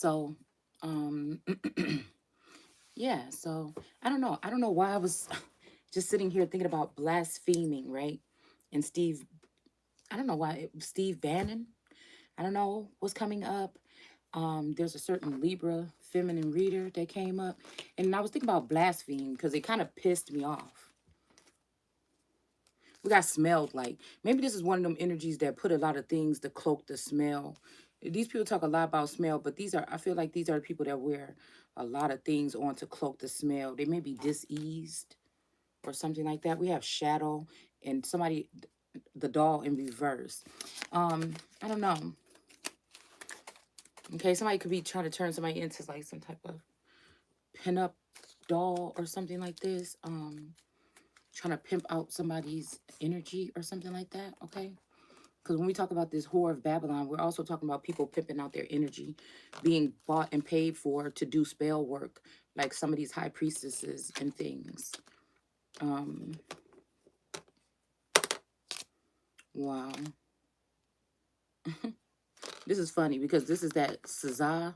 So, um, yeah. So I don't know. I don't know why I was just sitting here thinking about blaspheming, right? And Steve, I don't know why Steve Bannon. I don't know what's coming up. There's a certain Libra feminine reader that came up, and I was thinking about blaspheme because it kind of pissed me off. We got smelled like. Maybe this is one of them energies that put a lot of things to cloak the smell. These people talk a lot about smell, but these are, I feel like these are the people that wear a lot of things on to cloak the smell. They may be diseased or something like that. We have shadow and somebody, the doll in reverse. I don't know. Okay, somebody could be trying to turn somebody into like some type of pinup doll or something like this. Trying to pimp out somebody's energy or something like that. Okay. Because when we talk about this whore of Babylon, we're also talking about people pimping out their energy, being bought and paid for to do spell work, like some of these high priestesses and things. Um, wow. This is funny because this is that Sazah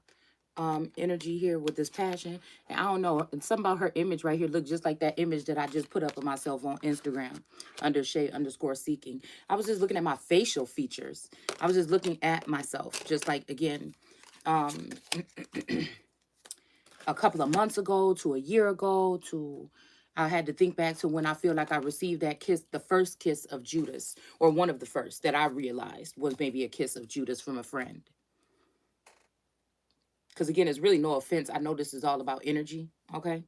energy here with this passion. And I don't know, and something about her image right here look just like that image that I just put up of myself on Instagram under Shay_seeking. I was just looking at my facial features. I was just looking at myself, just like again, um, a couple of months ago to a year ago to I had to think back to when I feel like I received that kiss, the first kiss of Judas, or one of the first that I realized was maybe a kiss of Judas from a friend. Because again, it's really no offense. I know this is all about energy. Okay.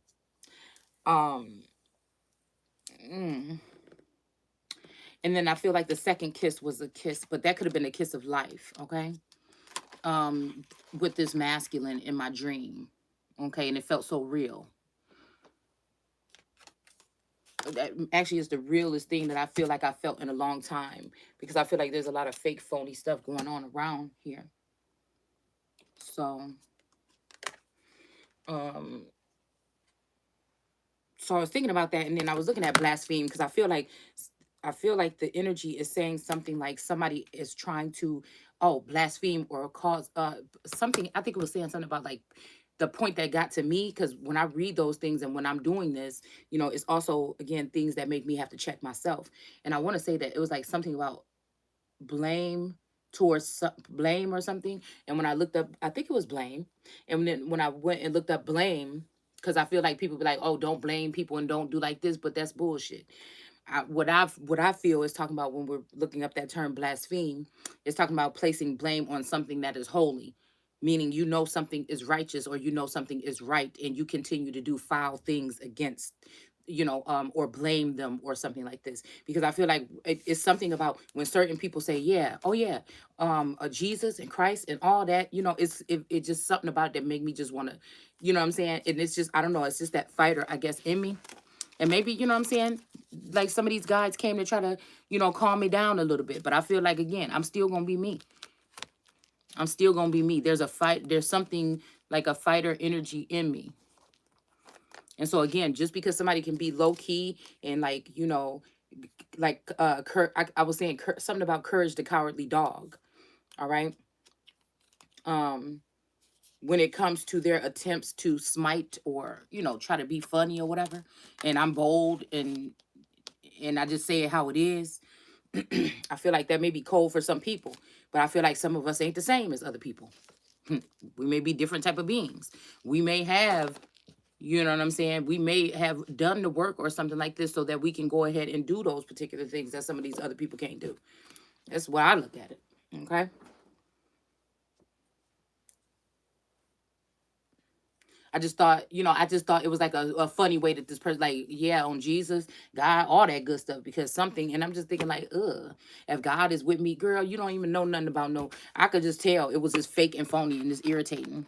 Um, mm. And then I feel like the second kiss was a kiss, but that could have been a kiss of life. Okay. Um, with this masculine in my dream. Okay. And it felt so real. That actually is the realest thing that I feel like I felt in a long time because I feel like there's a lot of fake, phony stuff going on around here. So, um, so I was thinking about that, and then I was looking at blaspheme because I feel like the energy is saying something like somebody is trying to blaspheme or cause something. I think it was saying something about like the point that got to me because when I read those things and when I'm doing this, it's also again things that make me have to check myself. And I want to say that it was like something about blame towards blame or something. And when I looked up, I think it was blame. And then when I went and looked up blame, because I feel like people be like, oh, don't blame people and don't do like this, but that's bullshit. What I feel is talking about when we're looking up that term blaspheme is talking about placing blame on something that is holy, meaning something is righteous or something is right and you continue to do foul things against or blame them or something like this, because I feel like it's something about when certain people say, yeah, oh yeah, Jesus and Christ and all that, it's just something about it that make me just want to, what I'm saying, and it's just, I don't know, it's just that fighter, I guess, in me. And maybe, what I'm saying, like some of these guys came to try to, calm me down a little bit. But I feel like, again, I'm still going to be me. I'm still going to be me. There's a fight. There's something like a fighter energy in me. And so, again, just because somebody can be low key and like, I was saying something about courage, the cowardly dog. All right. Um, when it comes to their attempts to smite or, try to be funny or whatever. And I'm bold and I just say it how it is. I feel like that may be cold for some people, but I feel like some of us ain't the same as other people. We may be different type of beings. We may have, you know what I'm saying? We may have done the work or something like this so that we can go ahead and do those particular things that some of these other people can't do. That's why I look at it. Okay. I just thought it was like a funny way that this person, like, yeah, on Jesus, God, all that good stuff, because something, and I'm just thinking, like, if God is with me, girl, you don't even know nothing about no, I could just tell it was just fake and phony and just irritating.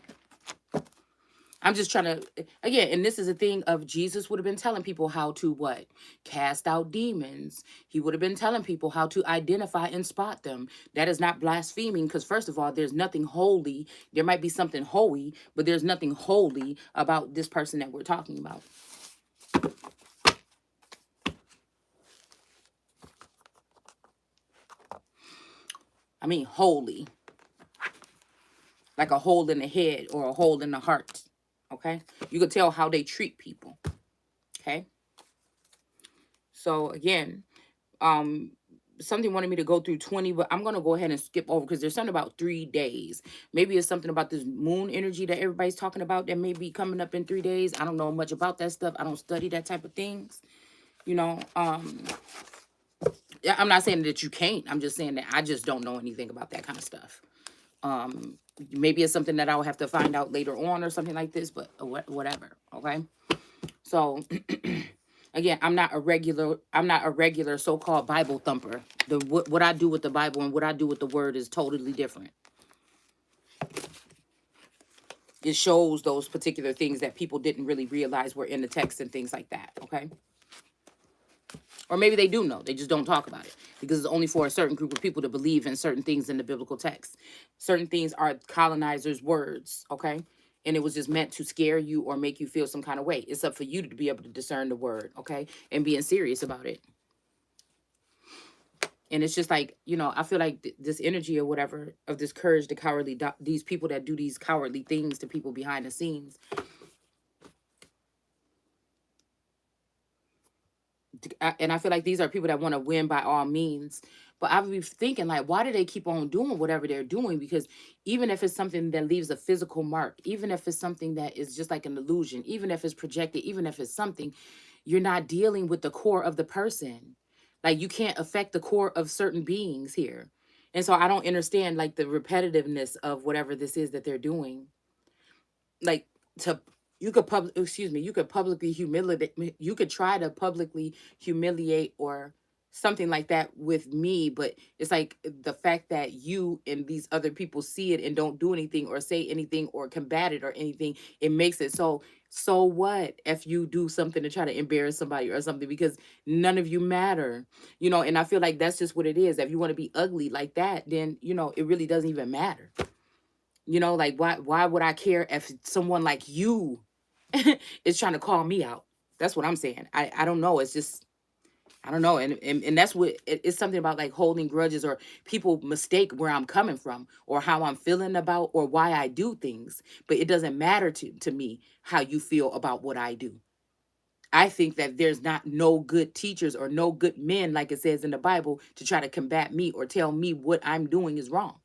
I'm just trying to, again, and this is a thing of Jesus would have been telling people how to what? Cast out demons. He would have been telling people how to identify and spot them. That is not blaspheming because, first of all, there's nothing holy. There might be something holy, but there's nothing holy about this person that we're talking about. I mean, holy. like a hole in the head or a hole in the heart. Okay, you could tell how they treat people. Okay, so again, um something wanted me to go through 20, but I'm gonna go ahead and skip over because there's something about 3 days. Maybe it's something about this moon energy that everybody's talking about that may be coming up in 3 days. I don't know much about that stuff. I don't study that type of things, you know. Yeah, I'm not saying that you can't. I'm just saying that I just don't know anything about that kind of stuff. um Maybe it's something that I'll have to find out later on or something like this, but whatever. Okay, so again, I'm not a regular so-called Bible thumper. What I do with the Bible and what I do with the word is totally different. It shows those particular things that people didn't really realize were in the text and things like that. Okay, or maybe they do know, they just don't talk about it because it's only for a certain group of people to believe in certain things in the biblical text. Certain things are colonizers' words. Okay, and it was just meant to scare you or make you feel some kind of way. It's up for you to be able to discern the word. Okay, and being serious about it. And it's just like, I feel like this energy or whatever of this courage, the cowardly, these people that do these cowardly things to people behind the scenes. And I feel like these are people that want to win by all means. But I've been thinking, like, why do they keep on doing whatever they're doing? Because even if it's something that leaves a physical mark, even if it's something that is just like an illusion, even if it's projected, even if it's something, you're not dealing with the core of the person. Like, you can't affect the core of certain beings here. And so I don't understand, like, the repetitiveness of whatever this is that they're doing. Like, to you could publicly humiliate, you could try to publicly humiliate or something like that with me, but it's like the fact that you and these other people see it and don't do anything or say anything or combat it or anything, it makes it so what if you do something to try to embarrass somebody or something, because none of you matter. And I feel like that's just what it is. If you want to be ugly like that, then it really doesn't even matter. Like, why would I care if someone like you is trying to call me out? That's what I'm saying. I don't know. It's just, I don't know. And that's what it's something about, like, holding grudges, or people mistake where I'm coming from or how I'm feeling about or why I do things. But it doesn't matter to me how you feel about what I do. I think that there's not no good teachers or no good men, like it says in the Bible, to try to combat me or tell me what I'm doing is wrong.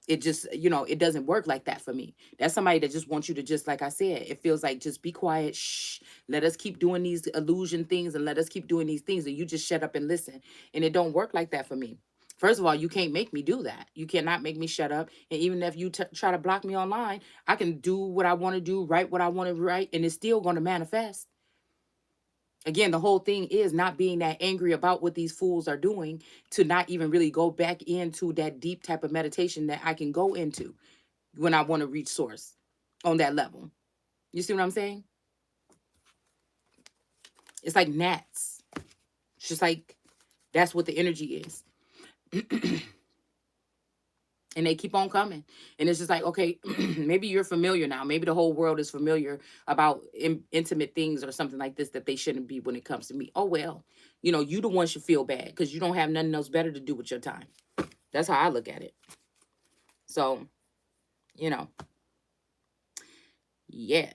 It just, it doesn't work like that for me. That's somebody that just wants you to, just like I said, it feels like, just be quiet. Shh. Let us keep doing these illusion things and let us keep doing these things, and you just shut up and listen. And it don't work like that for me. First of all, you can't make me do that. You cannot make me shut up. And even if you try to block me online, I can do what I want to do, write what I want to write, and it's still going to manifest. Again, the whole thing is not being that angry about what these fools are doing, to not even really go back into that deep type of meditation that I can go into when I want to reach source on that level. You see what I'm saying? It's like gnats. It's just like, that's what the energy is. And they keep on coming. And it's just like, okay, maybe you're familiar now. Maybe the whole world is familiar about intimate things or something like this that they shouldn't be when it comes to me. Oh, well, you the one should feel bad because you don't have nothing else better to do with your time. That's how I look at it. So, you know, yeah.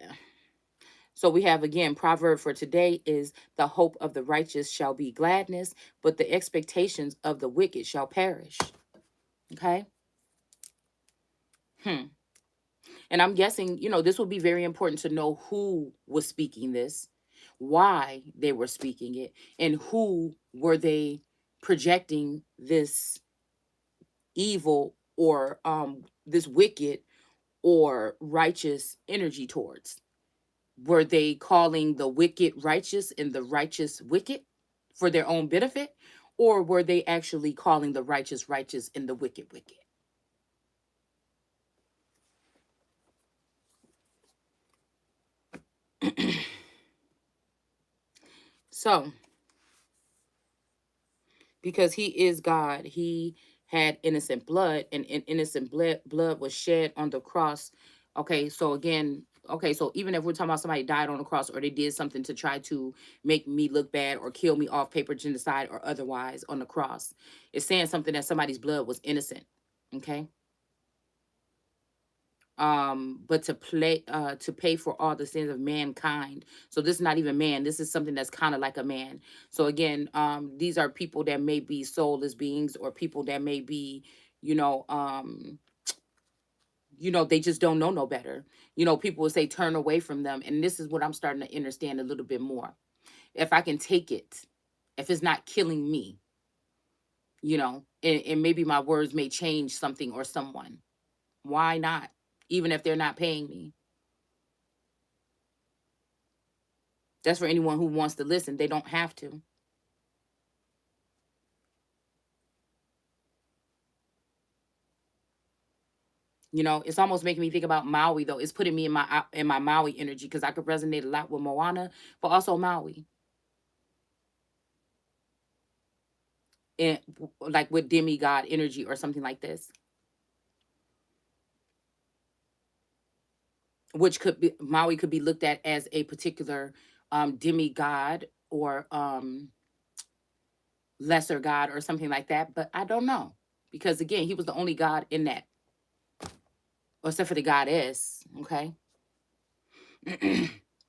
So we have, again, proverb for today is, the hope of the righteous shall be gladness, but the expectations of the wicked shall perish. Okay. Hmm. And I'm guessing, this will be very important to know who was speaking this, why they were speaking it, and who were they projecting this evil or this wicked or righteous energy towards. Were they calling the wicked righteous and the righteous wicked for their own benefit? Or were they actually calling the righteous righteous and the wicked wicked? So, because he is God, he had innocent blood, and innocent blood was shed on the cross. Okay, so again, okay, so even if we're talking about somebody died on the cross, or they did something to try to make me look bad or kill me off, paper genocide or otherwise on the cross, it's saying something that somebody's blood was innocent. Okay. but to pay for all the sins of mankind. So this is not even man, this is something that's kind of like a man. So again, these are people that may be soulless beings, or people that may be, you know, they just don't know no better. People will say turn away from them, and this is what I'm starting to understand a little bit more. If I can take it, if it's not killing me, and maybe my words may change something or someone, why not? Even if they're not paying me. That's for anyone who wants to listen. They don't have to. It's almost making me think about Maui, though. It's putting me in my Maui energy, because I could resonate a lot with Moana, but also Maui, and like with demigod energy or something like this, which could be Maui could be looked at as a particular demigod, or lesser god or something like that. But I don't know, because again, he was the only god in that, except for the goddess. Okay.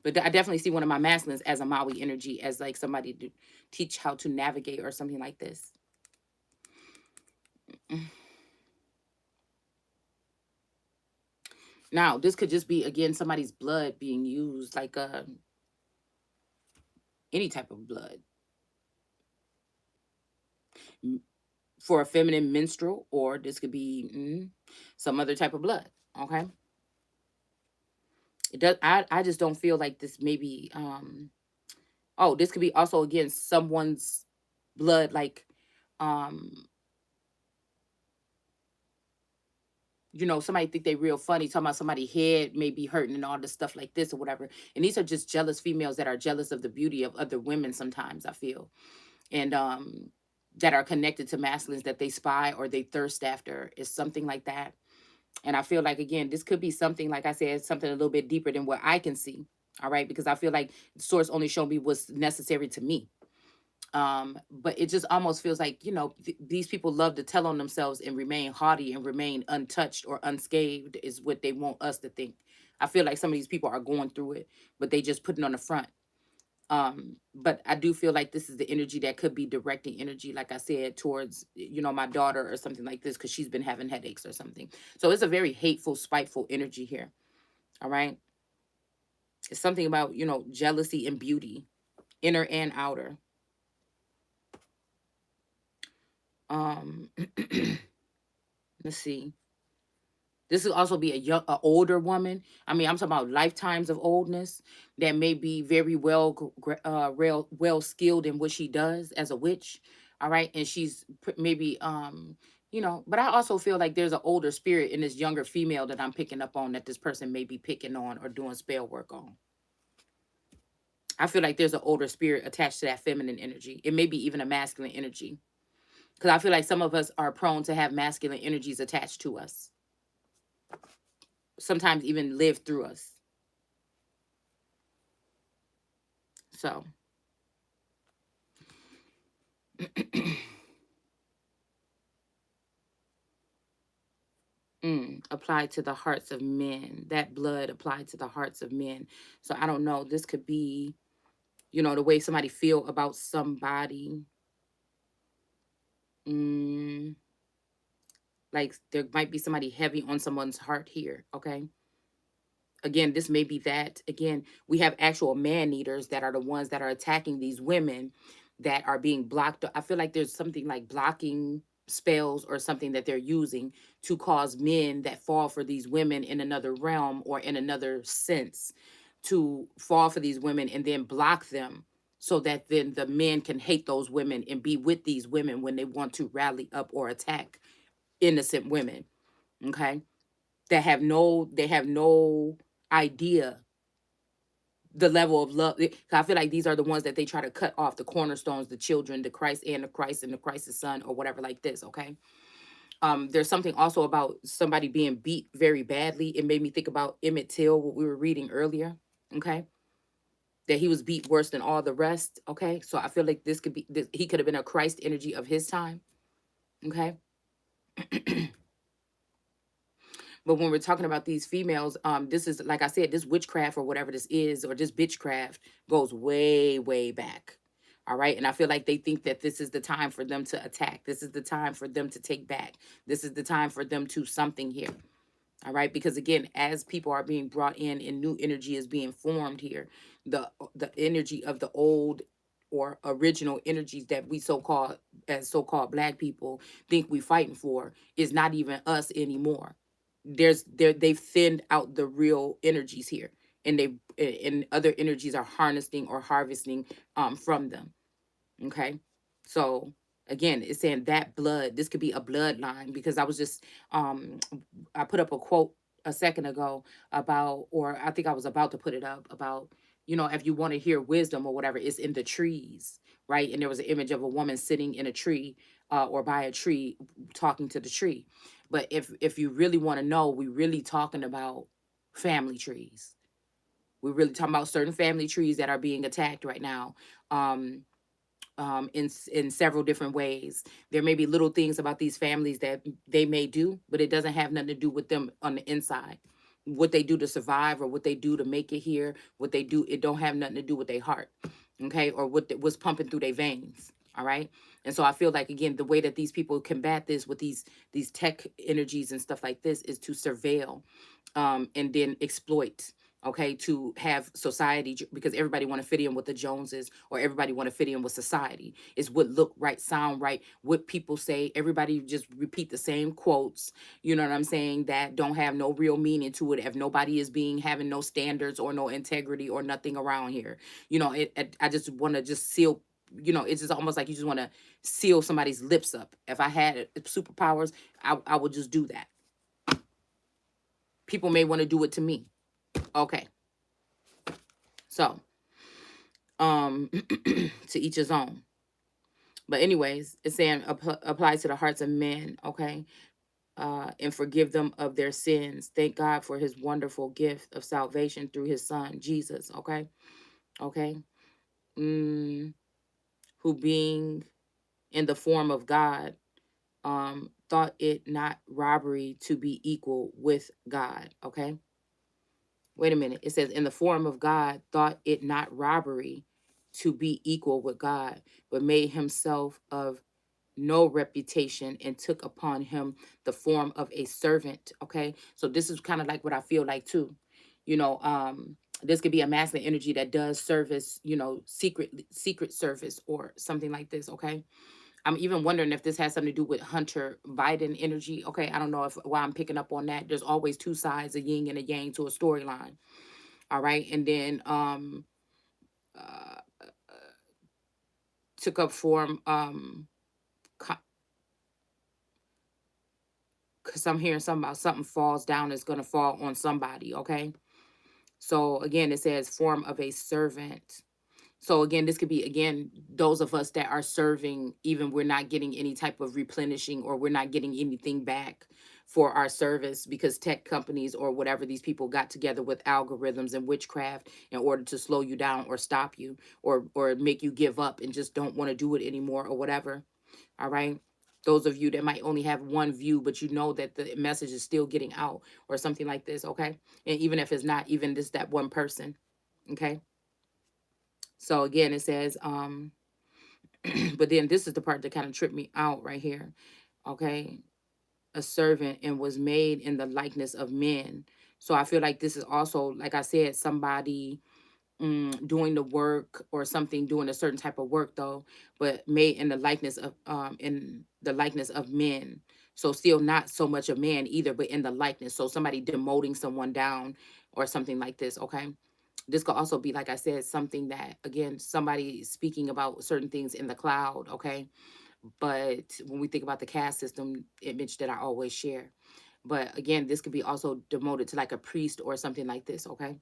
But I definitely see one of my masculines as a Maui energy, as like somebody to teach how to navigate or something like this. Now, this could just be, again, somebody's blood being used, like any type of blood, m- for a feminine menstrual, or this could be some other type of blood. Okay, it does. I just don't feel like this. Maybe oh, this could be also, again, someone's blood, like um somebody think they real funny, talking about somebody head may be hurting and all this stuff like this or whatever. And these are just jealous females that are jealous of the beauty of other women sometimes, I feel. And that are connected to masculines that they spy or they thirst after, is something like that. And I feel like, again, this could be something, like I said, something a little bit deeper than what I can see. All right, because I feel like the source only showed me what's necessary to me. But it just almost feels like, these people love to tell on themselves and remain haughty and remain untouched or unscathed, is what they want us to think. I feel like some of these people are going through it, but they just putting on the front. But I do feel like this is the energy that could be directing energy, like I said, towards my daughter or something like this, because she's been having headaches or something. So it's a very hateful, spiteful energy here. All right, it's something about jealousy and beauty, inner and outer. um let's see. This will also be a older woman. I mean, I'm talking about lifetimes of oldness, that may be very well skilled in what she does as a witch. All right, and she's maybe But I also feel like there's an older spirit in this younger female that I'm picking up on, that this person may be picking on or doing spell work on. I feel like there's an older spirit attached to that feminine energy. It may be even a masculine energy, because I feel like some of us are prone to have masculine energies attached to us, sometimes even live through us. So, applied to the hearts of men. That blood applied to the hearts of men. So I don't know. This could be, the way somebody feel about somebody. Mm, like there might be somebody heavy on someone's heart here. Okay. Again, this may be that. Again, we have actual man eaters that are the ones that are attacking these women that are being blocked. I feel like there's something like blocking spells or something that they're using to cause men that fall for these women in another realm or in another sense to fall for these women and then block them, so that then the men can hate those women and be with these women when they want to rally up or attack innocent women. Okay, they have no idea the level of love. I feel like these are the ones that they try to cut off, the cornerstones, the children, the Christ's son, or whatever like this. Okay. There's something also about somebody being beat very badly. It made me think about Emmett Till, what we were reading earlier. Okay. That he was beat worse than all the rest. Okay. So I feel like he could have been a Christ energy of his time. Okay. But when we're talking about these females, this is, like I said, this witchcraft or whatever this is, or this bitchcraft, goes way, way back. All right. And I feel like they think that this is the time for them to attack. This is the time for them to take back. This is the time for them to something here. All right. Because again, as people are being brought in and new energy is being formed here, the energy of the old or original energies that we so-called, as so-called black people, think we fighting for is not even us anymore. They've thinned out the real energies here, and they and other energies are harnessing or harvesting from them. Okay. So again, it's saying that blood, this could be a bloodline, because I was just I put up a quote a second ago about, or I think I was about to put it up about, if you want to hear wisdom or whatever, it's in the trees, right? And there was an image of a woman sitting in a tree, or by a tree, talking to the tree. But if you really want to know, we really talking about family trees. We're really talking about certain family trees that are being attacked right now. In several different ways. There may be little things about these families that they may do, but it doesn't have nothing to do with them on the inside. What they do to survive, or what they do to make it here, what they do, it don't have nothing to do with their heart, okay, or what's pumping through their veins. All right. And so I feel like, again, the way that these people combat this with these tech energies and stuff like this is to surveil, and then exploit, okay, to have society, because everybody want to fit in with the Joneses, or everybody want to fit in with society. It's what look right, sound right, what people say. Everybody just repeat the same quotes, you know what I'm saying, that don't have no real meaning to it, if nobody is being having no standards or no integrity or nothing around here. I just want to just seal, it's just almost like you just want to seal somebody's lips up. If I had superpowers, I would just do that. People may want to do it to me. Okay. So, to each his own. But anyways, it's saying apply to the hearts of men, okay? And forgive them of their sins. Thank God for his wonderful gift of salvation through his son, Jesus, okay? Okay? Mm, who being in the form of God, thought it not robbery to be equal with God, okay? Wait a minute. It says, in the form of God, thought it not robbery to be equal with God, but made himself of no reputation and took upon him the form of a servant. Okay. So this is kind of like what I feel like too. You know, this could be a masculine energy that does service, secret service or something like this. Okay. I'm even wondering if this has something to do with Hunter Biden energy. Okay, I don't know if why I'm picking up on that. There's always two sides, a yin and a yang to a storyline. All right, and then uh, took up form because I'm hearing something about something falls down, is gonna fall on somebody. Okay, so again, it says form of a servant. So again, this could be, again, those of us that are serving, even we're not getting any type of replenishing, or we're not getting anything back for our service, because tech companies or whatever, these people got together with algorithms and witchcraft in order to slow you down or stop you, or make you give up and just don't want to do it anymore or whatever. All right. Those of you that might only have one view, but you know that the message is still getting out or something like this. Okay. And even if it's not even just that one person. Okay. So again, it says, but then this is the part that kind of tripped me out right here. Okay. A servant, and was made in the likeness of men. So I feel like this is also, like I said, somebody doing the work or something, doing a certain type of work though, but made in the likeness of men. So still not so much a man either, but in the likeness. So somebody demoting someone down or something like this. Okay. This could also be, like I said, something that, again, somebody speaking about certain things in the cloud. Okay. But when we think about the caste system image that I always share, but again, this could be also demoted to like a priest or something like this. Okay.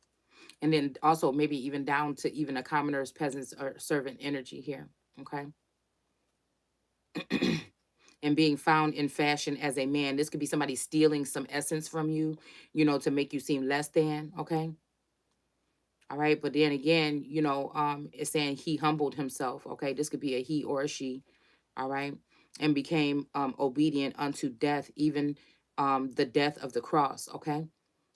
And then also maybe even down to even a commoner's, peasant's, or servant energy here. Okay. And being found in fashion as a man. This could be somebody stealing some essence from you, to make you seem less than. Okay. All right. But then again, it's saying he humbled himself. Okay. This could be a he or a she. All right. And became obedient unto death, even the death of the cross. Okay.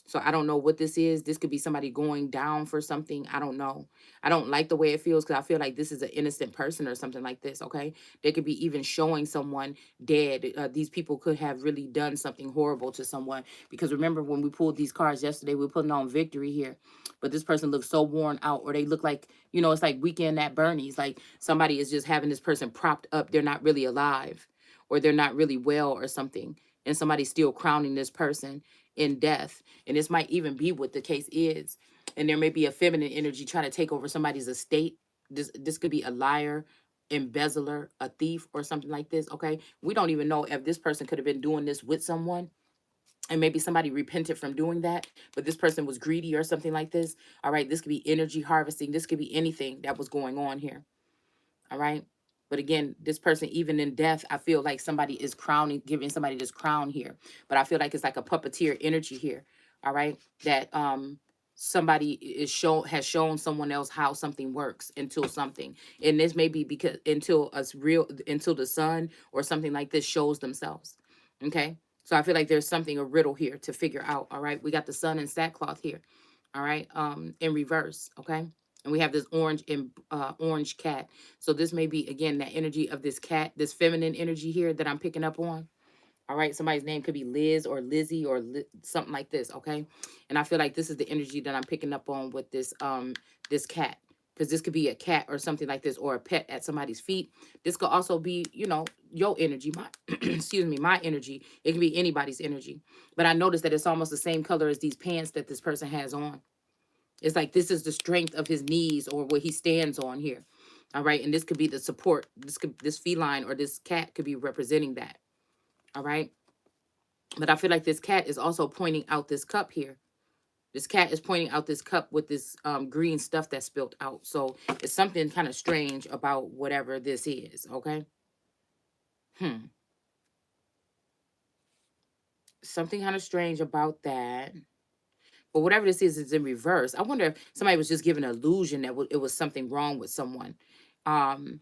So I don't know what this is. This could be somebody going down for something. I don't know. I don't like the way it feels because I feel like this is an innocent person or something like this. Okay. They could be even showing someone dead. These people could have really done something horrible to someone. Because remember when we pulled these cards yesterday, we were putting on victory here. But this person looks so worn out, or they look like, it's like Weekend at Bernie's. Like somebody is just having this person propped up. They're not really alive, or they're not really well or something. And somebody's still crowning this person in death. And this might even be what the case is. And there may be a feminine energy trying to take over somebody's estate. This could be a liar, embezzler, a thief, or something like this. Okay. We don't even know if this person could have been doing this with someone. And maybe somebody repented from doing that, but this person was greedy or something like this. All right. This could be energy harvesting. This could be anything that was going on here. All right. But again, this person, even in death, I feel like somebody is crowning, giving somebody this crown here. But I feel like it's like a puppeteer energy here. All right. That somebody has shown someone else how something works until something. And this may be because until the sun or something like this shows themselves. Okay. So I feel like there's something, a riddle here to figure out. All right. We got the sun and sackcloth here. All right. In reverse. Okay. And we have this orange cat. So this may be again that energy of this cat, this feminine energy here that I'm picking up on. All right, somebody's name could be Liz or Lizzie or something like this. Okay, and I feel like this is the energy that I'm picking up on with this cat, because this could be a cat or something like this, or a pet at somebody's feet. This could also be, your energy, my excuse me, my energy. It can be anybody's energy, but I noticed that it's almost the same color as these pants that this person has on. It's like this is the strength of his knees or what he stands on here. All right. And this could be the support. This feline or this cat could be representing that. All right. But I feel like this cat is also pointing out this cup here. This cat is pointing out this cup with this green stuff that's spilled out. So it's something kind of strange about whatever this is. Okay. Hmm. Something kind of strange about that. But whatever this is in reverse. I wonder if somebody was just giving an illusion that it was something wrong with someone. Um,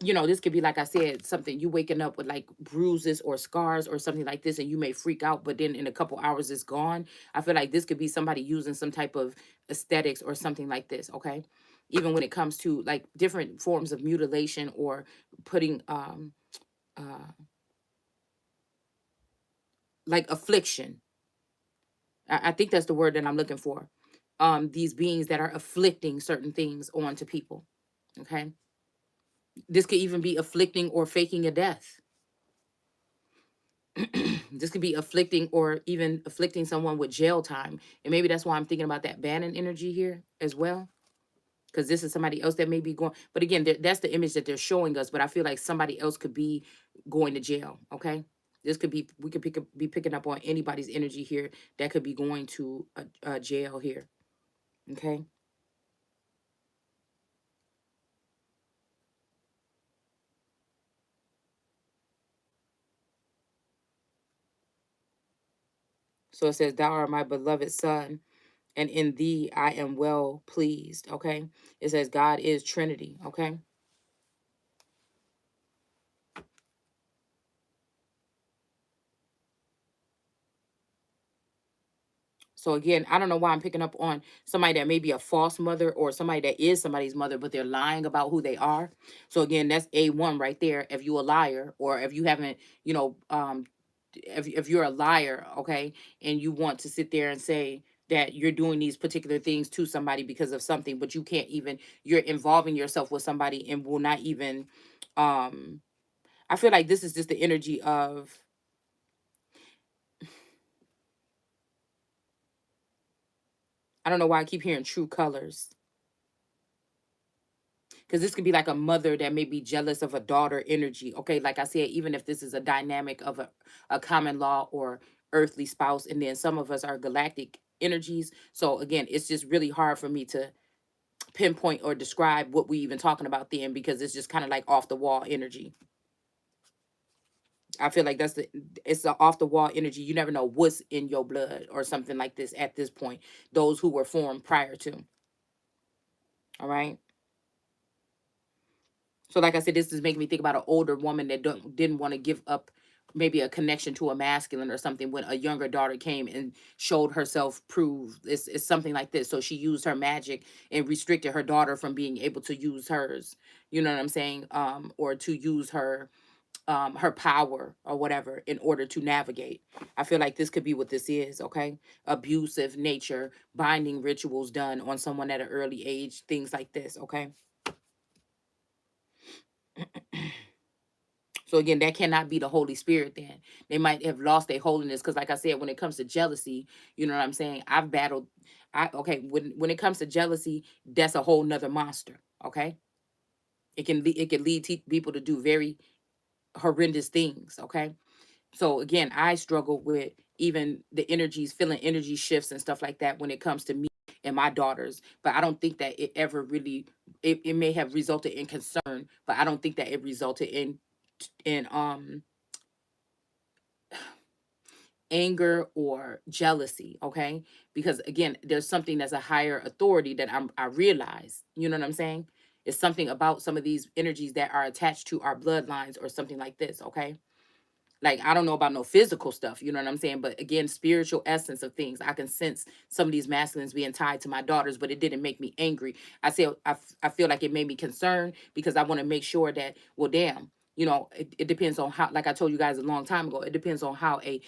this could be, like I said, something you waking up with like bruises or scars or something like this, and you may freak out, but then in a couple hours it's gone. I feel like this could be somebody using some type of aesthetics or something like this. Okay. Even when it comes to like different forms of mutilation or putting uh like affliction. I think that's the word that I'm looking for. These beings that are afflicting certain things onto people. Okay. This could even be afflicting or faking a death. This could be afflicting or even afflicting someone with jail time. And maybe that's why I'm thinking about that Bannon energy here as well. Because this is somebody else that may be going. But again, that's the image that they're showing us. But I feel like somebody else could be going to jail. Okay. This could be, we could be picking up on anybody's energy here that could be going to a jail here. Okay. So it says, Thou art my beloved son, and in thee I am well pleased. Okay. It says God is Trinity. Okay. So again, I don't know why I'm picking up on somebody that may be a false mother or somebody that is somebody's mother, but they're lying about who they are. So again, that's A1 right there. If you a liar, or if you haven't, if you're a liar, okay, and you want to sit there and say that you're doing these particular things to somebody because of something, but you can't even, you're involving yourself with somebody and will not even, um, I feel like this is just the energy of, I don't know why I keep hearing true colors. Because this could be like a mother that may be jealous of a daughter energy. Okay, like I said, even if this is a dynamic of a common law or earthly spouse, and then some of us are galactic energies. So again, it's just really hard for me to pinpoint or describe what we even talking about then, because it's just kind of like off the wall energy. I feel like it's the off the wall energy. You never know what's in your blood or something like this at this point. Those who were formed prior to. All right. So like I said, this is making me think about an older woman that didn't want to give up maybe a connection to a masculine or something when a younger daughter came and showed herself proved it's something like this. So she used her magic and restricted her daughter from being able to use hers, you know what I'm saying, or to use her power or whatever in order to navigate. I feel like this could be what this is, okay? Abusive nature, binding rituals done on someone at an early age, things like this, okay? So again, that cannot be the Holy Spirit then. They might have lost their holiness because like I said, when it comes to jealousy, you know what I'm saying? I've battled okay, when it comes to jealousy, that's a whole nother monster, okay? It can lead people to do very horrendous things, okay? So again, I struggle with even the energies, feeling energy shifts and stuff like that when it comes to me and my daughters. But I don't think that it ever really it may have resulted in concern, but I don't think that it resulted in anger or jealousy, okay? Because again, there's something that's a higher authority that I realize. You know what I'm saying? It's something about some of these energies that are attached to our bloodlines or something like this, okay? Like, I don't know about no physical stuff, you know what I'm saying? But again, spiritual essence of things. I can sense some of these masculines being tied to my daughters, but it didn't make me angry. I feel like it made me concerned because I want to make sure that, well, damn, it depends on how, like I told you guys a long time ago, it depends on how a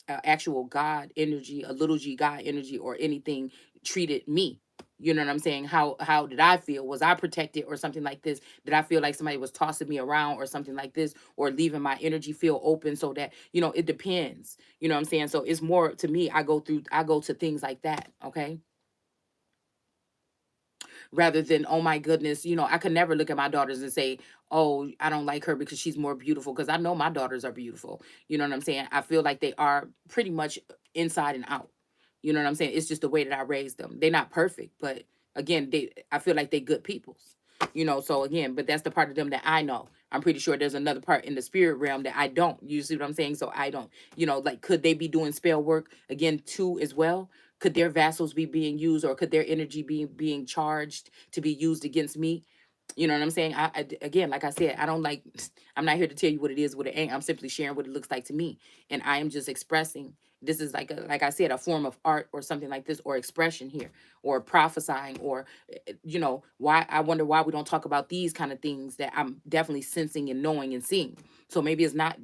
actual God energy, a little g God energy, or anything treated me. You know what I'm saying? How did I feel? Was I protected or something like this? Did I feel like somebody was tossing me around or something like this, or leaving my energy field open so that, it depends. You know what I'm saying? So it's more to me, I go to things like that, okay? Rather than, oh my goodness, I could never look at my daughters and say, oh, I don't like her because she's more beautiful, because I know my daughters are beautiful. You know what I'm saying? I feel like they are pretty much inside and out. You know what I'm saying? It's just the way that I raised them. They're not perfect, but again, I feel like they good peoples. So again, but that's the part of them that I know. I'm pretty sure there's another part in the spirit realm that I don't. You see what I'm saying? So I don't, like, could they be doing spell work again too as well? Could their vassals be being used, or could their energy be being charged to be used against me? You know what I'm saying? Again, like I said, I don't like. I'm not here to tell you what it is, what it ain't. I'm simply sharing what it looks like to me, and I am just expressing. This is like I said, a form of art or something like this, or expression here, or prophesying, or why I wonder why we don't talk about these kind of things that I'm definitely sensing and knowing and seeing. So maybe it's not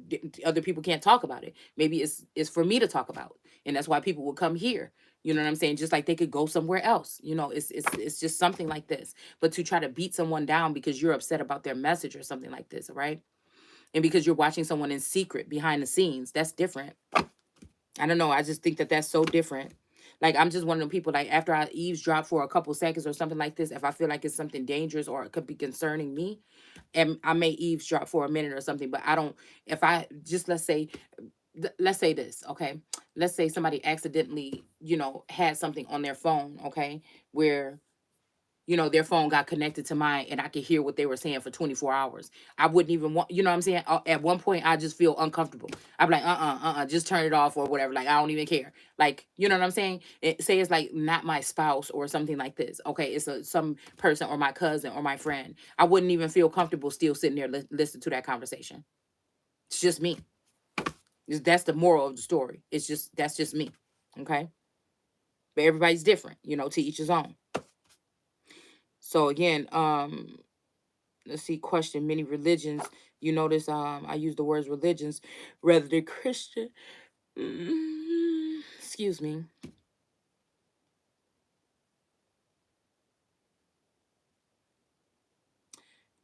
other people can't talk about it. Maybe it's for me to talk about, and that's why people will come here. You know what I'm saying? Just like they could go somewhere else. It's just something like this. But to try to beat someone down because you're upset about their message or something like this, right? And because you're watching someone in secret behind the scenes, that's different. I don't know. I just think that that's so different. Like, I'm just one of the people, like, after I eavesdrop for a couple seconds or something like this, if I feel like it's something dangerous or it could be concerning me, and I may eavesdrop for a minute or something, but I don't, if I just, let's say this, okay? Let's say somebody accidentally, had something on their phone, okay? Where their phone got connected to mine and I could hear what they were saying for 24 hours. I wouldn't even want, you know what I'm saying? At one point, I just feel uncomfortable. I'm like, just turn it off or whatever. Like, I don't even care. Like, you know what I'm saying? Say it's like not my spouse or something like this. Okay, it's some person or my cousin or my friend. I wouldn't even feel comfortable still sitting there listening to that conversation. It's just me. That's the moral of the story. That's just me. Okay. But everybody's different, to each his own. So again, let's see, question many religions. You notice I use the words religions rather than Christian. Excuse me.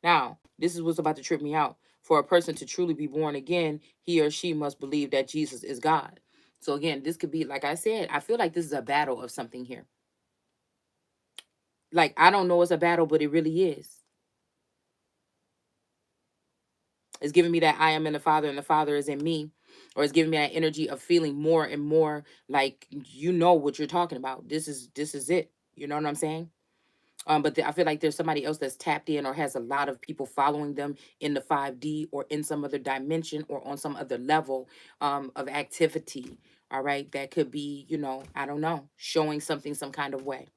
Now, this is what's about to trip me out. For a person to truly be born again, he or she must believe that Jesus is God. So again, this could be, like I said, I feel like this is a battle of something here. Like, I don't know it's a battle, but it really is. It's giving me that I am in the Father and the Father is in me, or it's giving me that energy of feeling more and more like what you're talking about. This is it. You know what I'm saying? But I feel like there's somebody else that's tapped in or has a lot of people following them in the 5D or in some other dimension or on some other level of activity. All right, that could be, I don't know, showing something some kind of way.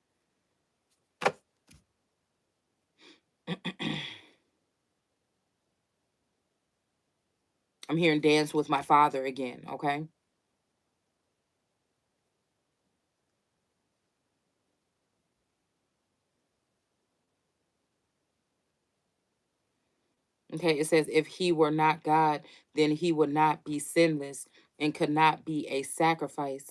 I'm hearing dance with my father again. Okay. Okay. It says, if he were not God, then he would not be sinless and could not be a sacrifice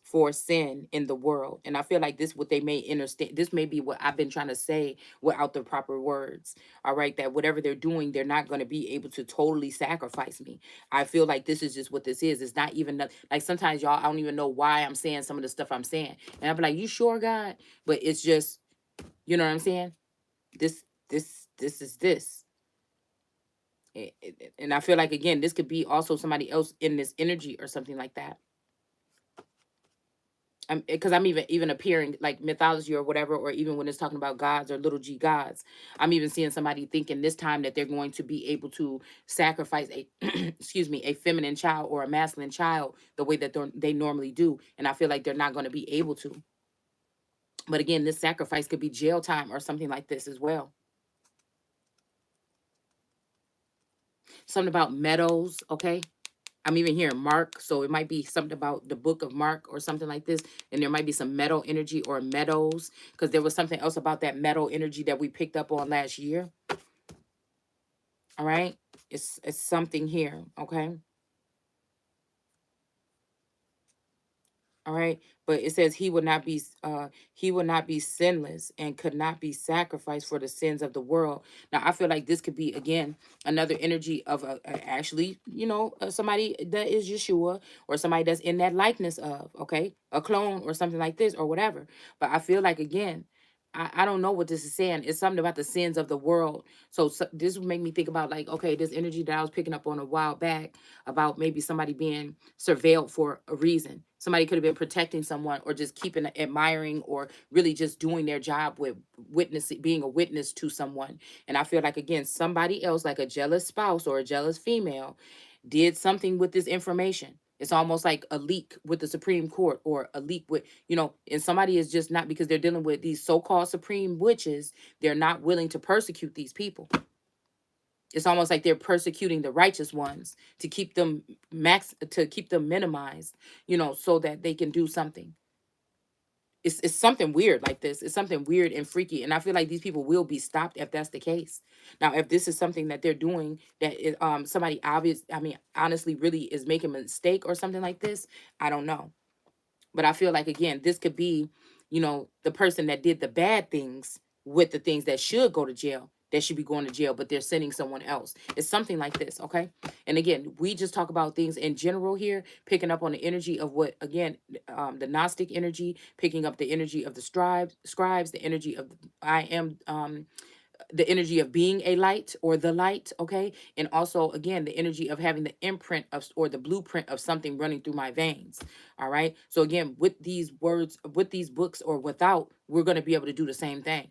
for sin in the world. And I feel like this what they may understand. This may be what I've been trying to say without the proper words. All right, that whatever they're doing, they're not going to be able to totally sacrifice me. I feel like this is just what this is. It's not even like sometimes y'all I don't even know why I'm saying some of the stuff I'm saying. And I'm like, you sure, God? But it's just, you know what I'm saying? This is this. And I feel like again, this could be also somebody else in this energy or something like that. Because I'm even appearing like mythology or whatever, or even when it's talking about gods or little g gods, I'm even seeing somebody thinking this time that they're going to be able to sacrifice a excuse me, a feminine child or a masculine child the way that they normally do, and I feel like they're not going to be able to. But again, this sacrifice could be jail time or something like this as well. Something about meadows. Okay, I'm even hearing Mark, so it might be something about the book of Mark or something like this. And there might be some meadow energy or meadows, because there was something else about that meadow energy that we picked up on last year. All right, it's something here. Okay. All right, but it says he would not be sinless and could not be sacrificed for the sins of the world. Now I feel like this could be again another energy of actually, somebody that is Yeshua, or somebody that's in that likeness of, okay, a clone or something like this or whatever. But I feel like again, I don't know what this is saying. It's something about the sins of the world. So this would make me think about like, okay, this energy that I was picking up on a while back about maybe somebody being surveilled for a reason. Somebody could have been protecting someone, or just keeping admiring, or really just doing their job with witnessing, being a witness to someone. And I feel like again, somebody else, like a jealous spouse or a jealous female, did something with this information. It's almost like a leak with the Supreme Court, or a leak with, and somebody is just not, because they're dealing with these so-called supreme witches, they're not willing to persecute these people. It's almost like they're persecuting the righteous ones to keep them to keep them minimized, so that they can do something. It's something weird like this. It's something weird and freaky, and I feel like these people will be stopped if that's the case. Now, if this is something that they're doing that is somebody obvious, I mean, honestly, really is making a mistake or something like this, I don't know. But I feel like again, this could be, the person that did the bad things with the things that should go to jail, that should be going to jail, but they're sending someone else. It's something like this, okay? And again, we just talk about things in general here, picking up on the energy of what again, the Gnostic energy, picking up the energy of the scribes, the energy of I am the energy of being a light or the light, okay? And also again, the energy of having the imprint of, or the blueprint of something running through my veins. All right, so again, with these words, with these books, or without, we're going to be able to do the same thing.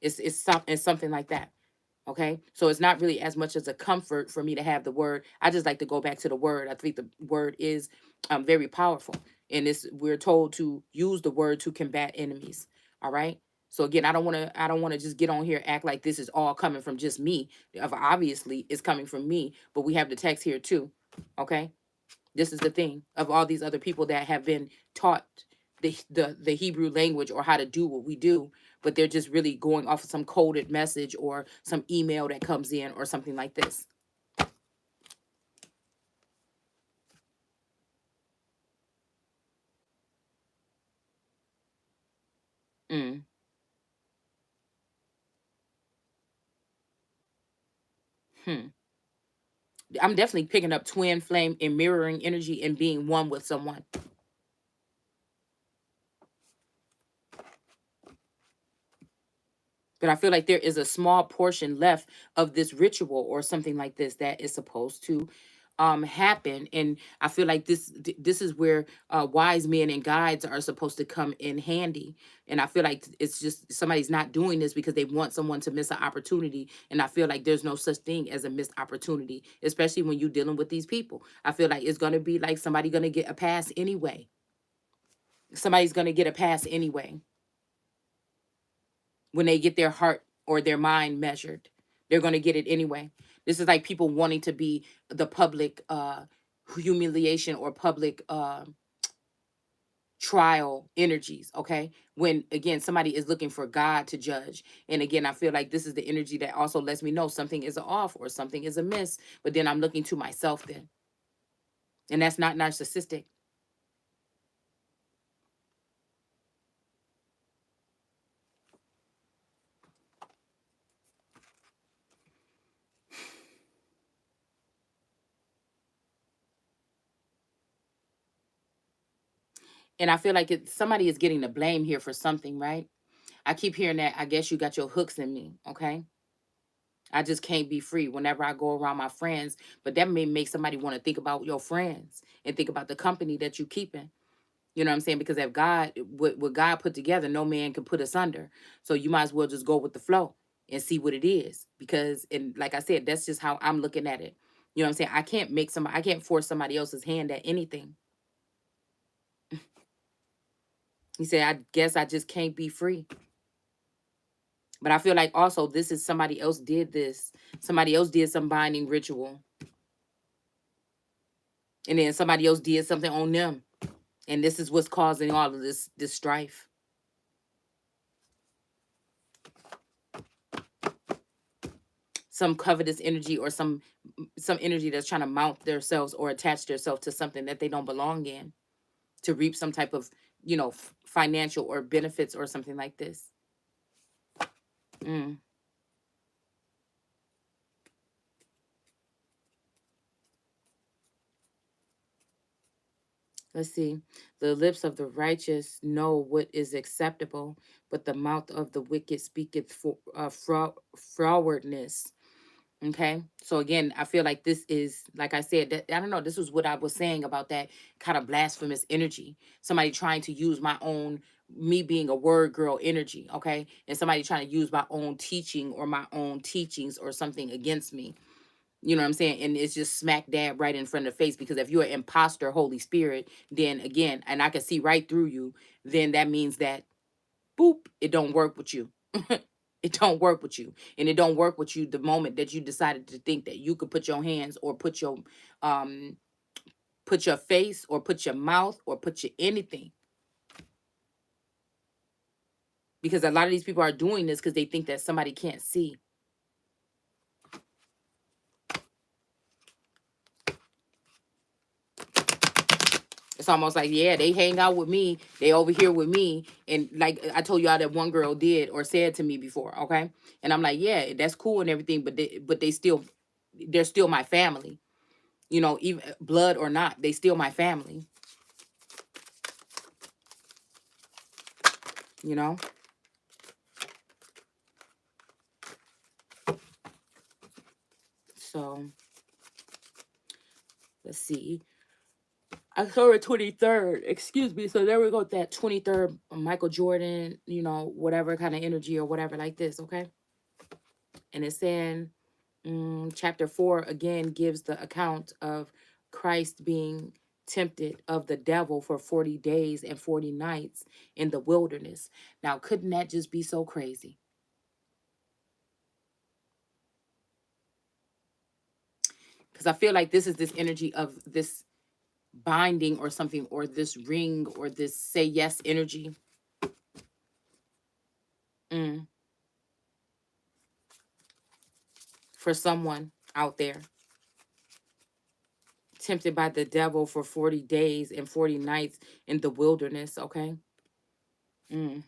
It's something like that. Okay, so it's not really as much as a comfort for me to have the word. I just like to go back to the word. I think the word is very powerful, and it's, we're told to use the word to combat enemies. All right. So again, I don't want to just get on here act like this is all coming from just me. Obviously, it's coming from me, but we have the text here too. Okay, this is the thing of all these other people that have been taught the Hebrew language, or how to do what we do, but they're just really going off of some coded message or some email that comes in or something like this. Mm. Hmm. I'm definitely picking up twin flame and mirroring energy and being one with someone. But I feel like there is a small portion left of this ritual or something like this that is supposed to happen. And I feel like this is where wise men and guides are supposed to come in handy. And I feel like it's just somebody's not doing this because they want someone to miss an opportunity. And I feel like there's no such thing as a missed opportunity, especially when you're dealing with these people. I feel like it's going to be like somebody going to get a pass anyway. Somebody's going to get a pass anyway when they get their heart or their mind measured. They're going to get it anyway. This is like people wanting to be the public humiliation or public trial energies, okay? When again somebody is looking for God to judge. And again, I feel like this is the energy that also lets me know something is off or something is amiss, but then I'm looking to myself then. And that's not narcissistic. And I feel like somebody is getting the blame here for something, right? I keep hearing that. I guess you got your hooks in me, okay? I just can't be free whenever I go around my friends. But that may make somebody want to think about your friends and think about the company that you keeping. You know what I'm saying? Because if God, what God put together, no man can put us under. So you might as well just go with the flow and see what it is. Because, and like I said, that's just how I'm looking at it. You know what I'm saying? I can't force somebody else's hand at anything. He said, I guess I just can't be free. But I feel like also this is somebody else did this. Somebody else did some binding ritual. And then somebody else did something on them. And this is what's causing all of this strife. Some covetous energy or some energy that's trying to mount themselves or attach themselves to something that they don't belong in to reap some type of, financial or benefits or something like this. Mm. Let's see. The lips of the righteous know what is acceptable, but the mouth of the wicked speaketh for frowardness. Okay. So again, I feel like this is, like I said, that I don't know, this was what I was saying about that kind of blasphemous energy. Somebody trying to use me being a word girl energy, okay? And somebody trying to use my own teaching or my own teachings or something against me. You know what I'm saying? And it's just smack dab right in front of the face, because if you're an imposter Holy Spirit, then again, and I can see right through you, then that means that boop, it don't work with you. It don't work with you. And it don't work with you the moment that you decided to think that you could put your hands or um put your face or put your mouth or put your anything. Because a lot of these people are doing this because they think that somebody can't see. It's almost like, yeah, they hang out with me. They over here with me. And like I told y'all that one girl did or said to me before, okay? And I'm like, yeah, that's cool and everything, but they're still my family. Even blood or not, they still my family, you know? So let's see. October 23rd, excuse me. So there we go, that 23rd Michael Jordan, whatever kind of energy or whatever like this, okay? And it's saying chapter 4 again gives the account of Christ being tempted of the devil for 40 days and 40 nights in the wilderness. Now, couldn't that just be so crazy? Because I feel like this is this energy of this binding or something, or this ring or this say yes energy. Mm, for someone out there tempted by the devil for 40 days and 40 nights in the wilderness, okay? Mm.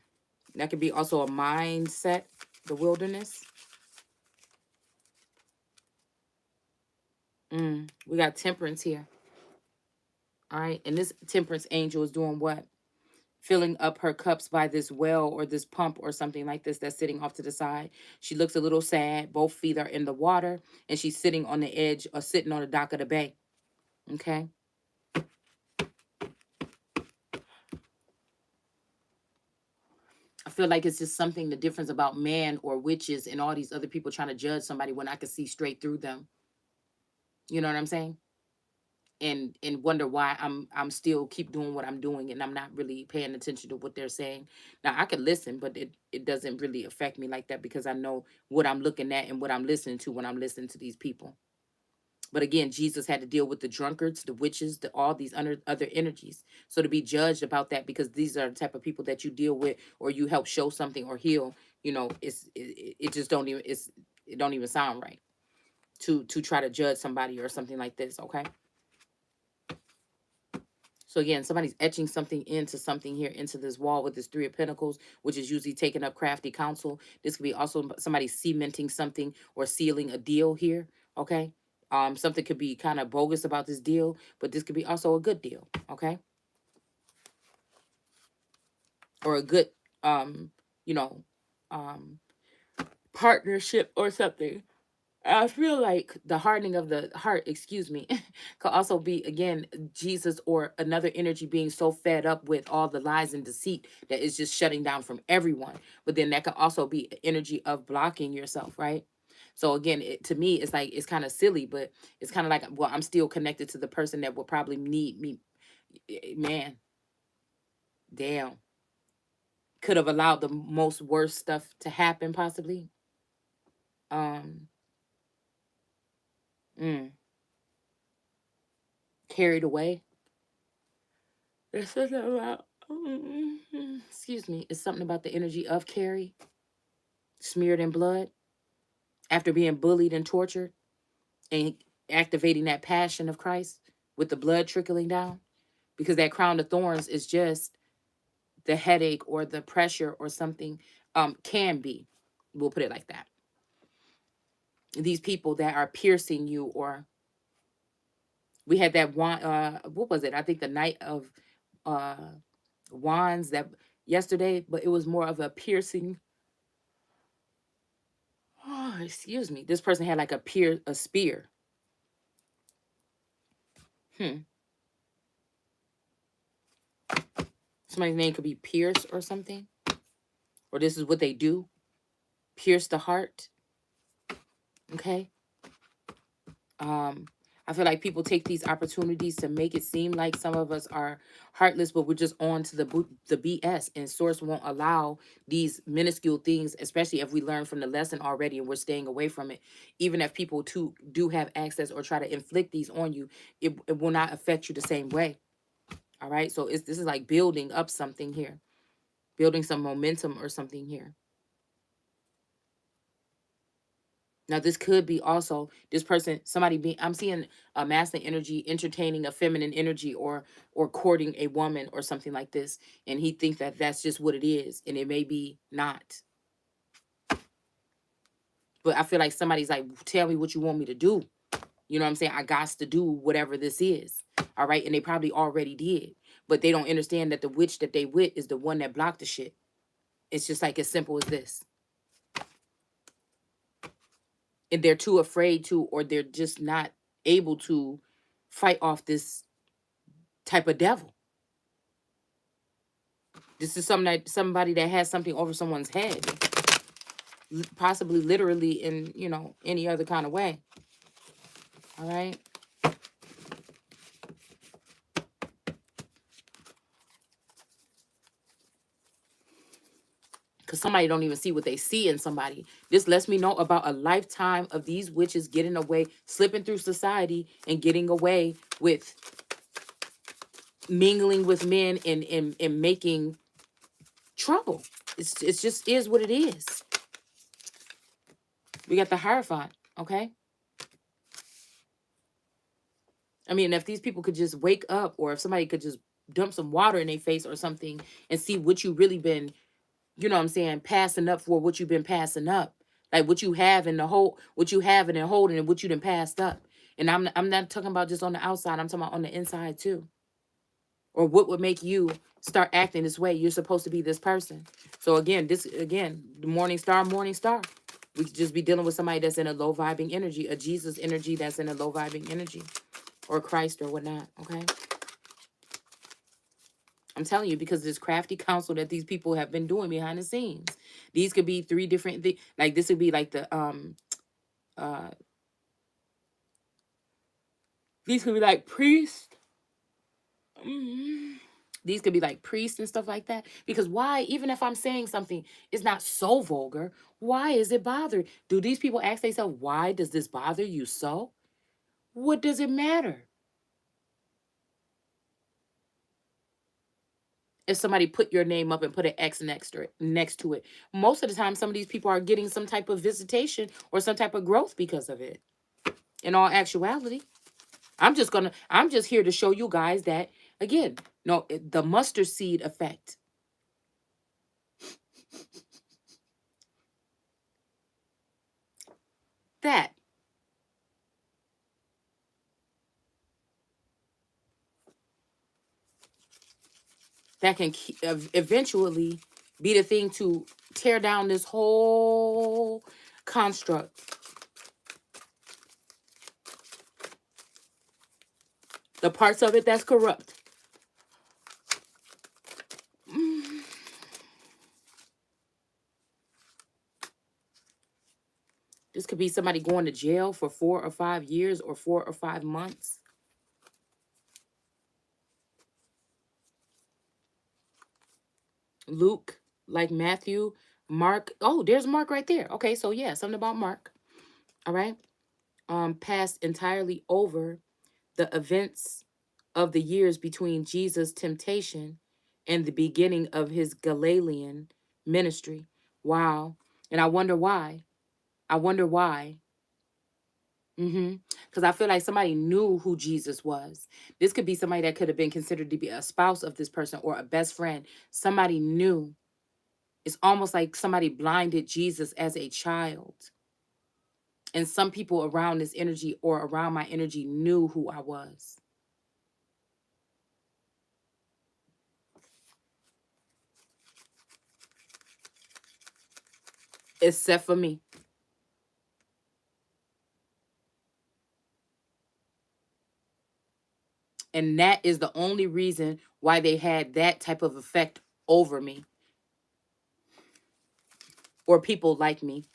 That could be also a mindset, the wilderness. We got temperance here. All right. And this temperance angel is doing what? Filling up her cups by this well or this pump or something like this that's sitting off to the side. She looks a little sad. Both feet are in the water, and she's sitting on the edge or sitting on the dock of the bay. Okay. I feel like it's just something, the difference about man or witches and all these other people trying to judge somebody when I can see straight through them. You know what I'm saying? and wonder why I'm still keep doing what I'm doing, and I'm not really paying attention to what they're saying. Now I could listen, but it doesn't really affect me like that, because I know what I'm looking at and what I'm listening to when I'm listening to these people. But again, Jesus had to deal with the drunkards, the witches, all these other energies. So to be judged about that, because these are the type of people that you deal with, or you help show something or heal, it just don't even it don't even sound right to try to judge somebody or something like this. Okay. So again, somebody's etching something into something here, into this wall with this Three of Pentacles, which is usually taking up crafty counsel. This could be also somebody cementing something or sealing a deal here. Okay. Something could be kind of bogus about this deal, but this could be also a good deal. Okay. Or a good, um, you know, um, partnership or something. I feel like the hardening of the heart, excuse me, could also be, again, Jesus or another energy being so fed up with all the lies and deceit that is just shutting down from everyone. But then that could also be energy of blocking yourself, right? So again, to me, it's like, it's kind of silly, but it's kind of like, well, I'm still connected to the person that will probably need me. Man, damn. Could have allowed the most worst stuff to happen, possibly. Um, mm, Carried away. There's something about, excuse me, it's something about the energy of Carrie, smeared in blood, after being bullied and tortured, and activating that passion of Christ with the blood trickling down. Because that crown of thorns is just the headache or the pressure or something, can be. We'll put it like that. These people that are piercing you, or we had that one, what was it? I think the Knight of uh, Wands that yesterday, but it was more of a piercing. Oh, excuse me. This person had like a spear. Hmm. Somebody's name could be Pierce or something. Or this is what they do. Pierce the heart. Okay. Um, I feel like people take these opportunities to make it seem like some of us are heartless, but we're just on to the BS. And Source won't allow these minuscule things, especially if we learn from the lesson already and we're staying away from it. Even if people too do have access or try to inflict these on you, it will not affect you the same way. All right. So this is like building up something here, building some momentum or something here. Now, this could be also this person, somebody being, I'm seeing a masculine energy entertaining a feminine energy, or courting a woman or something like this. And he thinks that that's just what it is. And it may be not. But I feel like somebody's like, tell me what you want me to do. You know what I'm saying? I got to do whatever this is. All right. And they probably already did. But they don't understand that the witch that they with is the one that blocked the shit. It's just like as simple as this. And they're too afraid to, or they're just not able to fight off this type of devil. This is somebody that has something over someone's head, possibly literally in, any other kind of way. All right. Because somebody don't even see what they see in somebody. This lets me know about a lifetime of these witches getting away, slipping through society and getting away with mingling with men and making trouble. It's just is what it is. We got the Hierophant, okay? I mean, if these people could just wake up, or if somebody could just dump some water in their face or something and see what you really been, what I'm saying, passing up for, what you've been passing up. Like what you have in the whole, what you have in and holding, and what you done passed up. And I'm not talking about just on the outside, I'm talking about on the inside too. Or what would make you start acting this way? You're supposed to be this person. So again, the morning star, morning star. We could just be dealing with somebody that's in a low vibing energy, a Jesus energy that's in a low vibing energy, or Christ or whatnot. Okay. I'm telling you, because this crafty counsel that these people have been doing behind the scenes. These could be three different things. Like this would be like the uh These could be like priests. Mm. These could be like priests and stuff like that. Because why, even if I'm saying something is not so vulgar, why is it bothered? Do these people ask themselves, why does this bother you so? What does it matter? If somebody put your name up and put an X next to it. Most of the time, some of these people are getting some type of visitation or some type of growth because of it. In all actuality, I'm just here to show you guys that again, no, the mustard seed effect. That that can eventually be the thing to tear down this whole construct. The parts of it that's corrupt. Mm. This could be somebody going to jail for 4 or 5 years or 4 or 5 months. Luke, like Matthew, Mark. Oh, there's Mark right there. Okay, so yeah, something about Mark. All right. Passed entirely over the events of the years between Jesus' temptation and the beginning of his Galilean ministry. Wow. And I wonder why. I wonder why. Because I feel like somebody knew who Jesus was. This could be somebody that could have been considered to be a spouse of this person or a best friend. Somebody knew. It's almost like somebody blinded Jesus as a child. And some people around this energy or around my energy knew who I was. Except for me. And that is the only reason why they had that type of effect over me or people like me.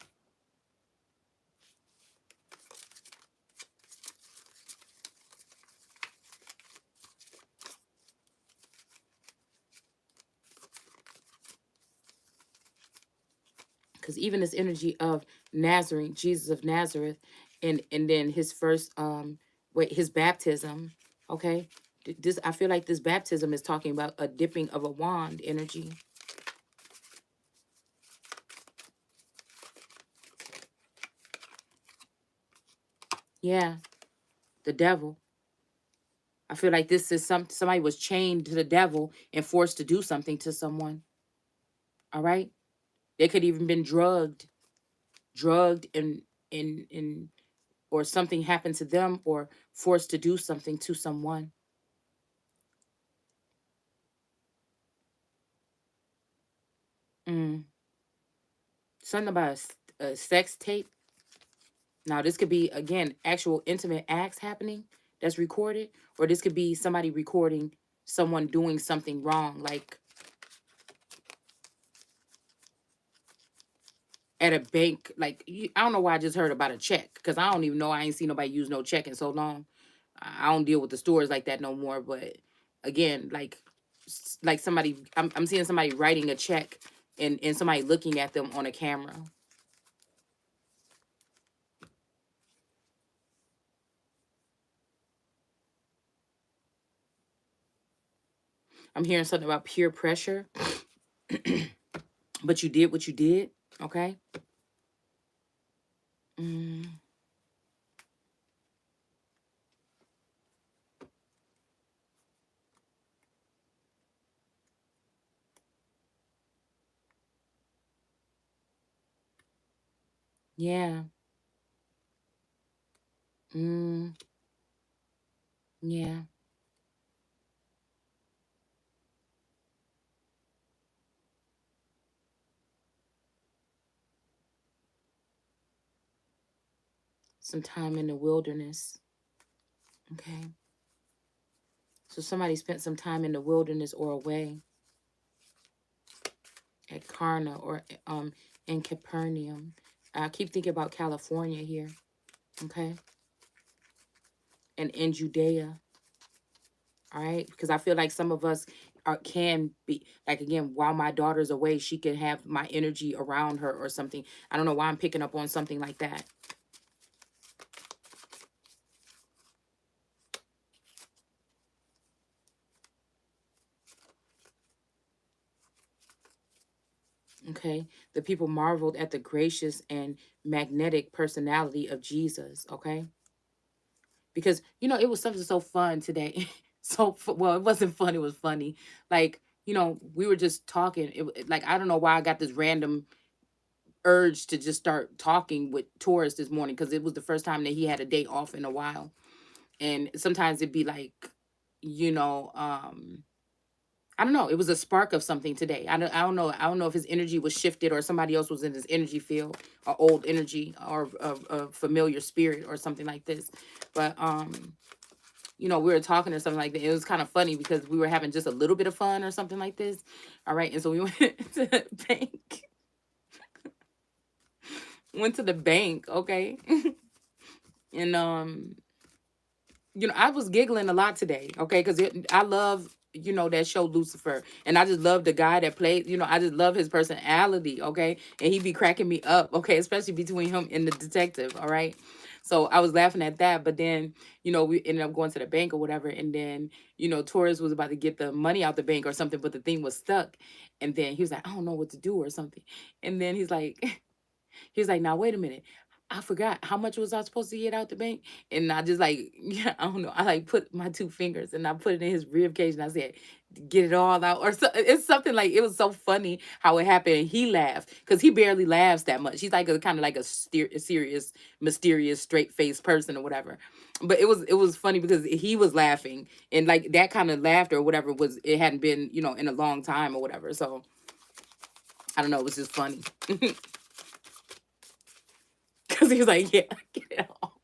Because even this energy of Nazarene, Jesus of Nazareth, and then his first his baptism, okay? This I feel like this baptism is talking about a dipping of a wand energy. Yeah, the devil. I feel like this is somebody was chained to the devil and forced to do something to someone. All right? They could even been drugged and or something happened to them or forced to do something to someone. Mm. Something about a sex tape. Now, this could be, again, actual intimate acts happening that's recorded, or this could be somebody recording someone doing something wrong, like at a bank. Like, I don't know why I just heard about a check, because I don't even know. I ain't seen nobody use no check in so long. I don't deal with the stores like that no more. But again, like somebody, I'm seeing somebody writing a check and somebody looking at them on a camera. I'm hearing something about peer pressure, but you did what you did. Okay. Mm, yeah. Mm, yeah. Some time in the wilderness. Okay. So somebody spent some time in the wilderness or away at Karna or in Capernaum. I keep thinking about California here. Okay. and in Judea. All right, because I feel like some of us can be like, again, while my daughter's away, she can have my energy around her or something. I don't know why I'm picking up on something like that. Okay, the people marveled at the gracious and magnetic personality of Jesus. Okay, because it was something so fun today. Well, it wasn't fun, it was funny. Like, we were just talking. Like, I don't know why I got this random urge to just start talking with Taurus this morning, because it was the first time that he had a day off in a while. And sometimes it'd be like, you know um I don't know, it was a spark of something today. I don't know if his energy was shifted, or somebody else was in his energy field, or old energy, or a familiar spirit or something like this. But we were talking or something like that. It was kind of funny because we were having just a little bit of fun or something like this. All right. And so we went to the bank. Went to the bank, okay? And I was giggling a lot today, okay? Because I love, that show Lucifer. And I just love the guy that played, I just love his personality, okay? And he be cracking me up, okay? Especially between him and the detective, all right? So I was laughing at that. But then, we ended up going to the bank or whatever. And then, Torres was about to get the money out the bank or something, but the thing was stuck. And then he was like, I don't know what to do or something. And then he's like, now wait a minute. I forgot, how much was I supposed to get out the bank? And I just like, yeah, I don't know. I like put my two fingers and I put it in his rib cage and I said, get it all out. Or so, it's something like, it was so funny how it happened. He laughed because he barely laughs that much. He's like a kind of like a serious, mysterious, straight faced person or whatever. But it was funny because he was laughing, and like that kind of laughter or whatever, it hadn't been, in a long time or whatever. So I don't know. It was just funny. Because he was like, yeah, get it all.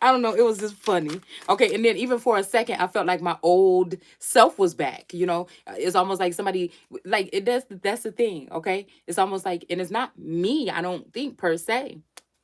I don't know. It was just funny. Okay. And then even for a second, I felt like my old self was back. It's almost like somebody, like, that's the thing. Okay. It's almost like, and it's not me, I don't think, per se.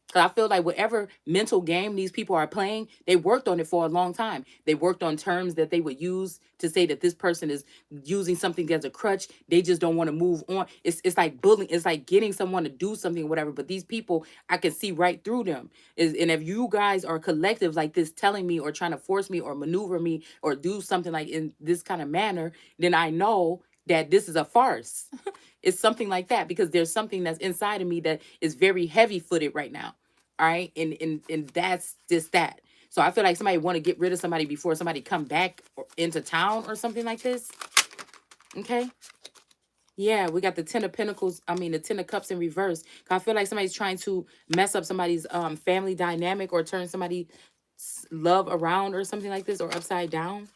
Because I feel like whatever mental game these people are playing, they worked on it for a long time. They worked on terms that they would use to say that this person is using something as a crutch. They just don't want to move on. It's like bullying. It's like getting someone to do something or whatever. But these people, I can see right through them. And if you guys are collectives like this, telling me or trying to force me or maneuver me or do something like in this kind of manner, then I know that this is a farce. It's something like that, because there's something that's inside of me that is very heavy footed right now. All right. And that's just that. So I feel like somebody want to get rid of somebody before somebody come back into town or something like this. Okay. Yeah, we got the Ten of Pentacles. I mean, the Ten of Cups in reverse. I feel like somebody's trying to mess up somebody's family dynamic, or turn somebody's love around or something like this, or upside down.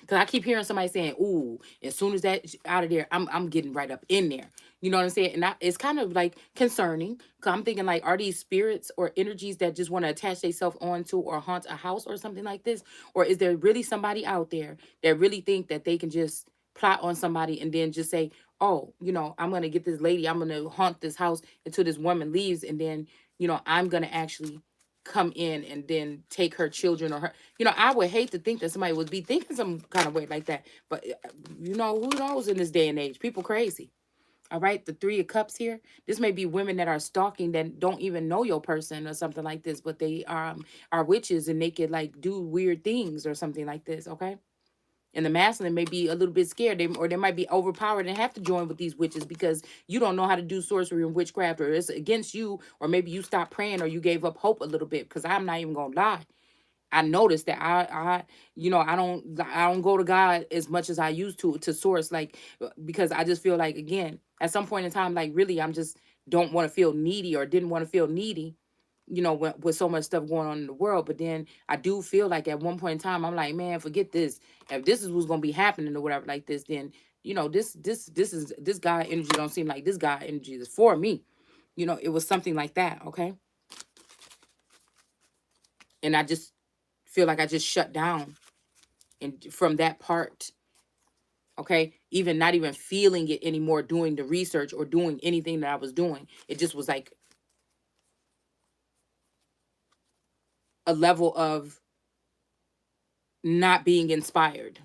Cause I keep hearing somebody saying, "Ooh, as soon as that out of there, I'm getting right up in there." You know what I'm saying? And it's kind of like concerning. Cause I'm thinking, like, are these spirits or energies that just want to attach themselves onto or haunt a house or something like this, or is there really somebody out there that really think that they can just plot on somebody and then just say, "Oh, I'm gonna get this lady, I'm gonna haunt this house until this woman leaves, and then I'm gonna actually come in and then take her children or her." I would hate to think that somebody would be thinking some kind of way like that. But who knows in this day and age? People crazy. All right, the Three of Cups here. This may be women that are stalking that don't even know your person or something like this, but they are witches and they could like do weird things or something like this. Okay. And the masculine may be a little bit scared, or they might be overpowered and have to join with these witches because you don't know how to do sorcery and witchcraft, or it's against you, or maybe you stopped praying or you gave up hope a little bit. Because I'm not even gonna lie, I noticed that I don't go to God as much as I used to source, like, because I just feel like, again, at some point in time, like, really, I'm just don't want to feel needy, or didn't want to feel needy, with so much stuff going on in the world. But then I do feel like at one point in time, I'm like, man, forget this. If this is what's gonna be happening or whatever like this, then this guy energy don't seem like this guy energy is for me. It was something like that, okay? And I just feel like I just shut down and from that part. Okay, even not even feeling it anymore, doing the research or doing anything that I was doing. It just was like a level of not being inspired.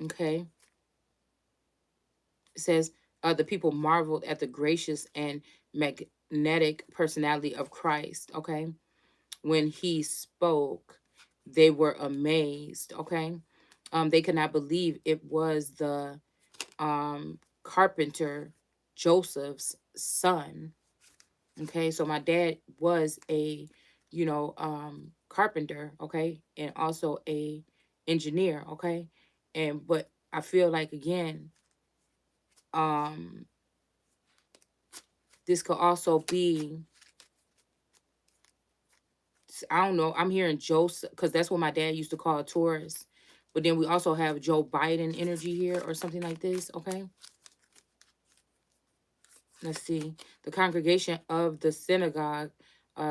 Okay, it says the people marveled at the gracious and magnetic personality of Christ. Okay, when he spoke, they were amazed. Okay, they could not believe it was the carpenter Joseph's son. Okay, so my dad was a, carpenter. Okay, and also a engineer. Okay, and but I feel like again, um, this could also be, I don't know. I'm hearing Joseph because that's what my dad used to call Taurus. But then we also have Joe Biden energy here or something like this. Okay. Let's see. The congregation of the synagogue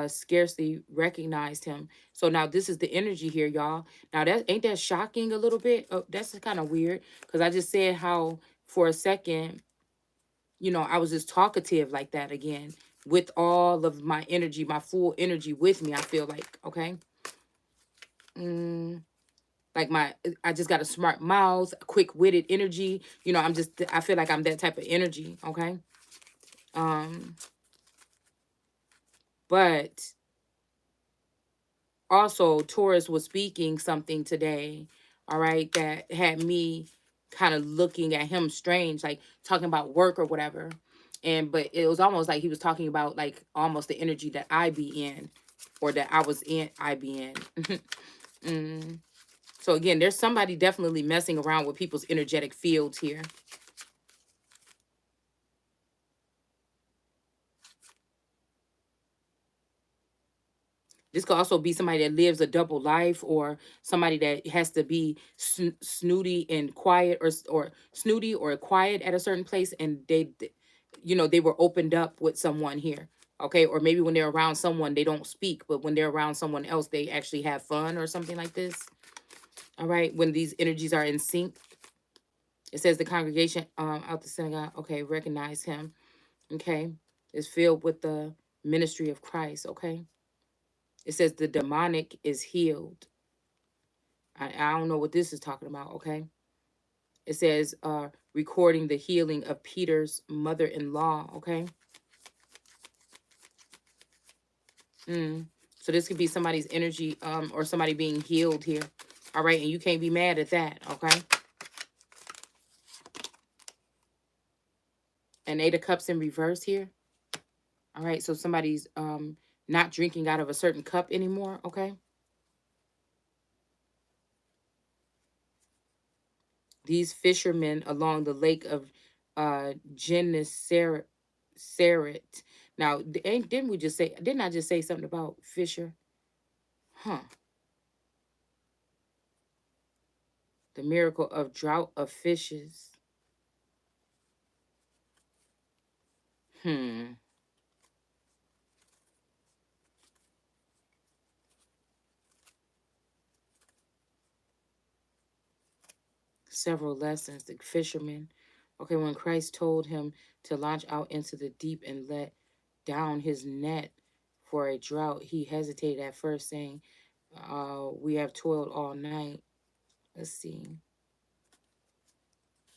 scarcely recognized him. So now this is the energy here, y'all. Now that ain't that shocking a little bit? That's kind of weird because I just said how for a second, I was just talkative like that again with all of my energy, my full energy with me. I feel like okay. Mm, like I just got a smart mouth, quick witted energy. I feel like I'm that type of energy. Okay. Um, but also Taurus was speaking something today, all right, that had me kind of looking at him strange, like talking about work or whatever. And but it was almost like he was talking about like almost the energy that I be in or that I was in, I be in. mm. So again, there's somebody definitely messing around with people's energetic fields here. This could also be somebody that lives a double life, or somebody that has to be snooty and quiet, or snooty or quiet at a certain place, and they were opened up with someone here. Okay, or maybe when they're around someone, they don't speak, but when they're around someone else, they actually have fun or something like this. All right, when these energies are in sync, it says the congregation out the synagogue. Okay, recognize him. Okay, is filled with the ministry of Christ. Okay. It says the demonic is healed. I don't know what this is talking about, okay? It says recording the healing of Peter's mother-in-law, okay? Mm. So this could be somebody's energy or somebody being healed here. All right, and you can't be mad at that, okay? And Eight of Cups in reverse here. All right, so somebody's not drinking out of a certain cup anymore, okay? These fishermen along the lake of Gennesaret. Now, didn't I just say something about Fisher? Huh. The miracle of drought of fishes. Hmm. Several lessons. The fisherman. Okay, when Christ told him to launch out into the deep and let down his net for a drought, he hesitated at first, saying, we have toiled all night. Let's see.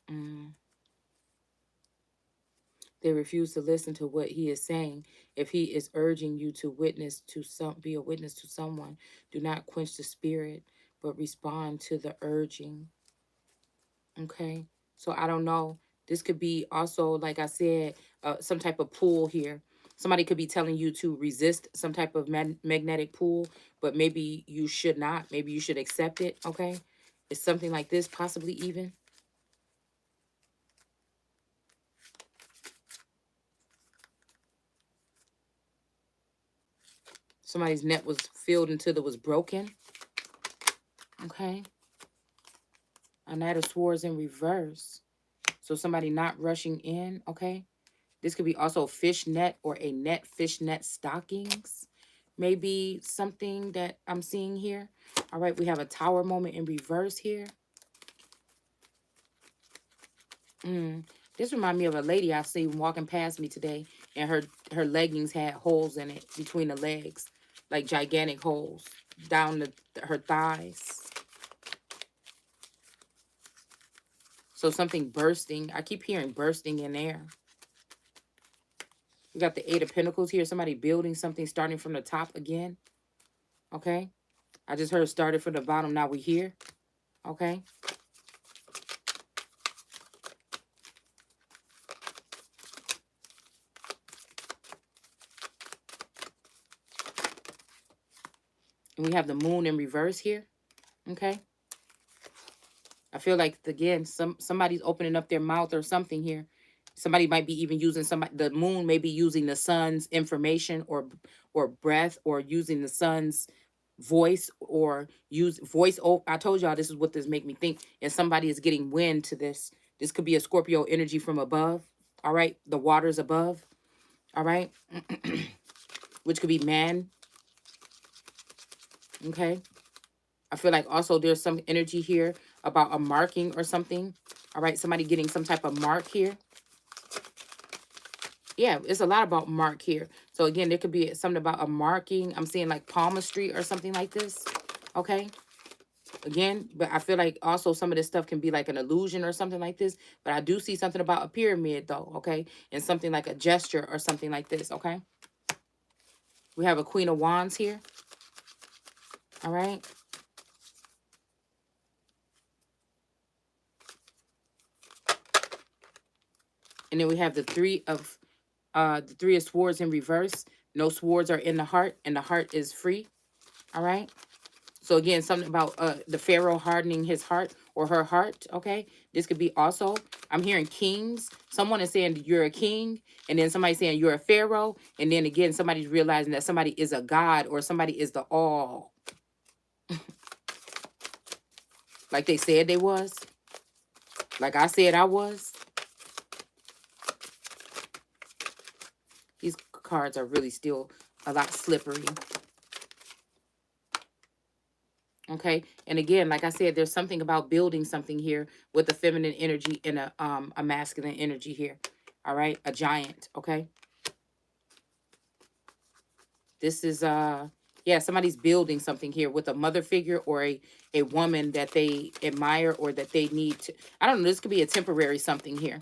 Mm. They refuse to listen to what he is saying. If he is urging you to be a witness to someone, do not quench the spirit, but respond to the urging. Okay. So I don't know. This could be also, like I said, some type of pull here. Somebody could be telling you to resist some type of magnetic pull, but maybe you should not. Maybe you should accept it. Okay. It's something like this, possibly even. Somebody's net was filled until it was broken. Okay. A Knight of Swords in reverse. So somebody not rushing in, okay? This could be also fishnet or a net fishnet stockings. Maybe something that I'm seeing here. All right, we have a tower moment in reverse here. This reminds me of a lady I seen walking past me today, and her leggings had holes in it between the legs, like gigantic holes down her thighs. So something bursting. I keep hearing bursting in air. We got the Eight of Pentacles here. Somebody building something starting from the top again. Okay. I just heard started from the bottom. Now we here. Okay. And we have the moon in reverse here. Okay. I feel like, again, somebody's opening up their mouth or something here. Somebody might be even using the moon may be using the sun's information or breath, or using the sun's voice, or use voice. Oh, I told y'all this is what this make me think. And somebody is getting wind to this. This could be a Scorpio energy from above. All right. The waters above. All right. Which could be man. Okay. I feel like also there's some energy here about a marking or something. All right. Somebody getting some type of mark here. Yeah, it's a lot about mark here. So again, there could be something about a marking. I'm seeing like palmistry or something like this. Okay. Again, but I feel like also some of this stuff can be like an illusion or something like this. But I do see something about a pyramid though. Okay. And something like a gesture or something like this. Okay. We have a Queen of Wands here. All right. And then we have the Three of Swords in reverse. No swords are in the heart, and the heart is free. All right. So again, something about the Pharaoh hardening his heart or her heart, okay? This could be also, I'm hearing kings. Someone is saying you're a king, and then somebody saying you're a Pharaoh, and then again, somebody's realizing that somebody is a god or somebody is the all. Like they said they was. Like I said I was. These cards are really still a lot slippery. Okay. And again, like I said, there's something about building something here with a feminine energy and a masculine energy here. All right. A giant. Okay. This is, yeah, somebody's building something here with a mother figure or a woman that they admire or that they need to, I don't know. This could be a temporary something here.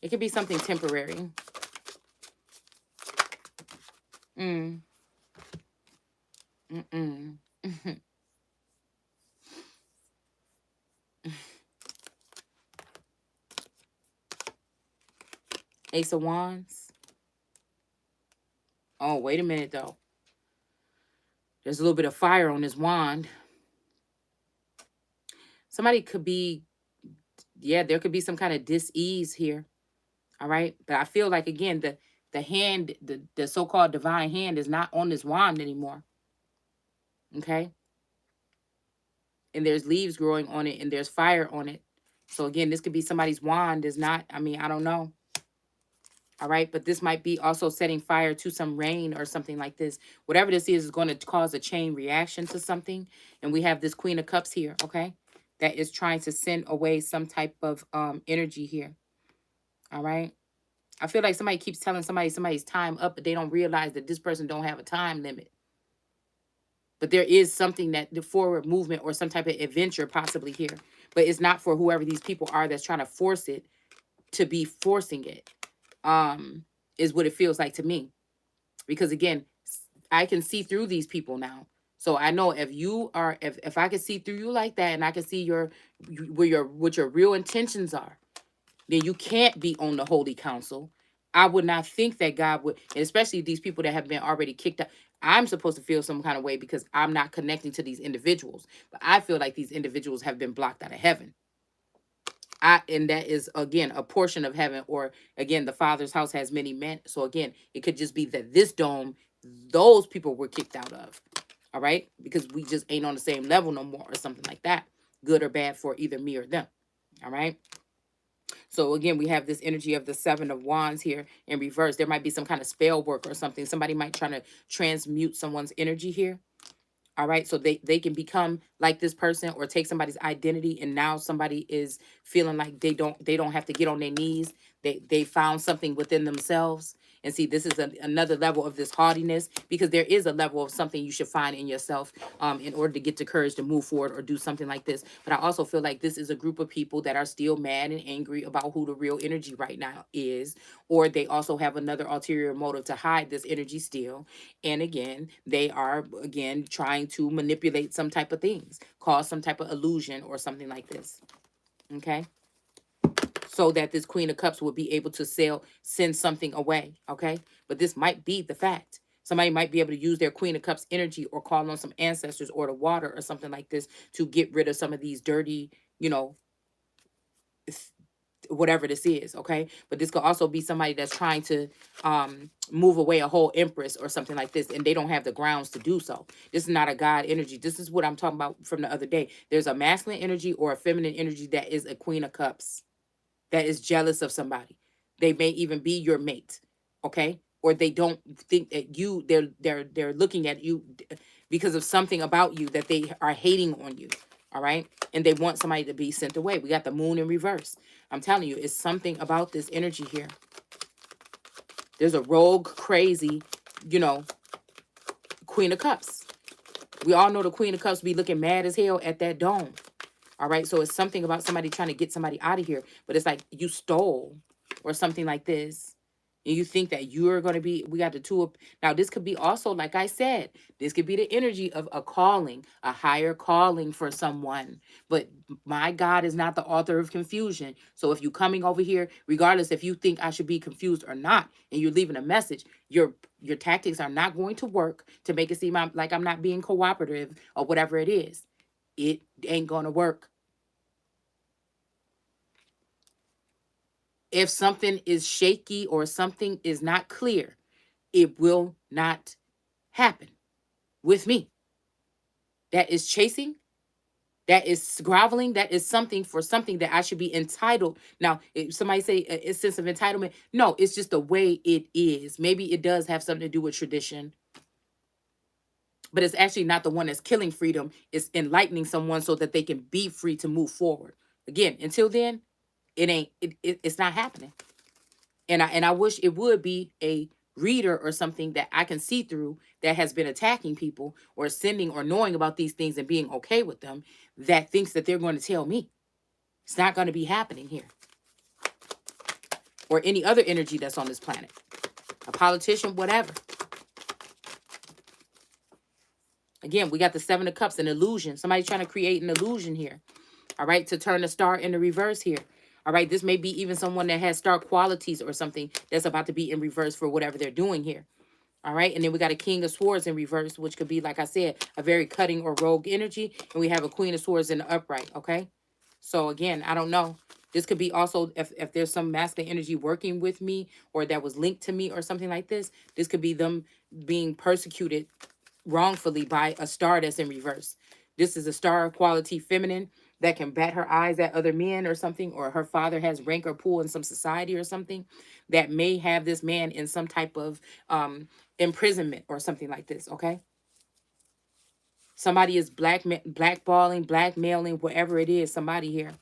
It could be something temporary. Mm. Mm-mm. Ace of Wands. Oh, wait a minute, though. There's a little bit of fire on this wand. Somebody could be, yeah, there could be some kind of dis-ease here. All right. But I feel like, again, the hand, the so-called divine hand is not on this wand anymore. Okay. And there's leaves growing on it and there's fire on it. So again, this could be somebody's wand is not, I mean, I don't know. All right. But this might be also setting fire to some rain or something like this. Whatever this is going to cause a chain reaction to something. And we have this Queen of Cups here. Okay. That is trying to send away some type of energy here. All right. I feel like somebody keeps telling somebody's time up, but they don't realize that this person don't have a time limit. But there is something that the forward movement or some type of adventure possibly here. But it's not for whoever these people are that's trying to force it to be forcing it. Is what it feels like to me. Because again, I can see through these people now. So I know if you are, if I can see through you like that, and I can see what your real intentions are, then you can't be on the Holy Council. I would not think that God would, and especially these people that have been already kicked out. I'm supposed to feel some kind of way because I'm not connecting to these individuals. But I feel like these individuals have been blocked out of heaven. And that is again a portion of heaven, or again, the Father's house has many men. So again, it could just be that this dome, those people were kicked out of. All right, because we just ain't on the same level no more, or something like that. Good or bad for either me or them. All right. So again, we have this energy of the Seven of Wands here in reverse. There might be some kind of spell work or something. Somebody might try to transmute someone's energy here. All right, so they can become like this person or take somebody's identity, and now somebody is feeling like they don't have to get on their knees. They found something within themselves. And see, this is another level of this haughtiness, because there is a level of something you should find in yourself in order to get the courage to move forward or do something like this. But I also feel like this is a group of people that are still mad and angry about who the real energy right now is, or they also have another ulterior motive to hide this energy still. And again, they are again trying to manipulate some type of things, cause some type of illusion or something like this. Okay, so that this Queen of Cups would be able to send something away. Okay, but this might be the fact. Somebody might be able to use their Queen of Cups energy or call on some ancestors or the water or something like this to get rid of some of these dirty, you know, whatever this is. Okay, but this could also be somebody that's trying to move away a whole empress or something like this, and they don't have the grounds to do so. This is not a God energy. This is what I'm talking about from the other day. There's a masculine energy or a feminine energy that is a Queen of Cups, that is jealous of somebody. They may even be your mate. Okay, or they don't think that they're looking at you because of something about you, that they are hating on you. All right, and they want somebody to be sent away. We got the Moon in reverse. I'm telling you, it's something about this energy here. There's a rogue, crazy, you know, Queen of Cups. We all know the Queen of Cups be looking mad as hell at that dome. All right, so it's something about somebody trying to get somebody out of here, but it's like you stole or something like this. And you think that you're going to be, we got the two of, now this could be also, like I said, this could be the energy of a calling, a higher calling for someone. But my God is not the author of confusion. So if you coming over here, regardless if you think I should be confused or not, and you're leaving a message, your tactics are not going to work to make it seem like I'm not being cooperative or whatever it is. It ain't going to work. If something is shaky or something is not clear, it will not happen with me. That is chasing, that is groveling, that is something for something that I should be entitled. Now, if somebody say a sense of entitlement, no, it's just the way it is. Maybe it does have something to do with tradition, but it's actually not the one that's killing freedom. It's enlightening someone so that they can be free to move forward. Again, until then, it's not happening. And I wish it would be a reader or something that I can see through, that has been attacking people or sending or knowing about these things and being okay with them, that thinks that they're going to tell me. It's not going to be happening here. Or any other energy that's on this planet. A politician, whatever. Again, we got the Seven of Cups, an illusion. Somebody's trying to create an illusion here. All right, to turn the star into reverse here. All right, this may be even someone that has star qualities or something that's about to be in reverse for whatever they're doing here. All right, and then we got a King of Swords in reverse, which could be, like I said, a very cutting or rogue energy. And we have a Queen of Swords in the upright, okay? So again, I don't know. This could be also, if there's some masculine energy working with me or that was linked to me or something like this, this could be them being persecuted wrongfully by a star that's in reverse. This is a star quality feminine that can bat her eyes at other men or something, or her father has rank or pull in some society or something, that may have this man in some type of imprisonment or something like this, okay? Somebody is blackballing, blackmailing, whatever it is, somebody here.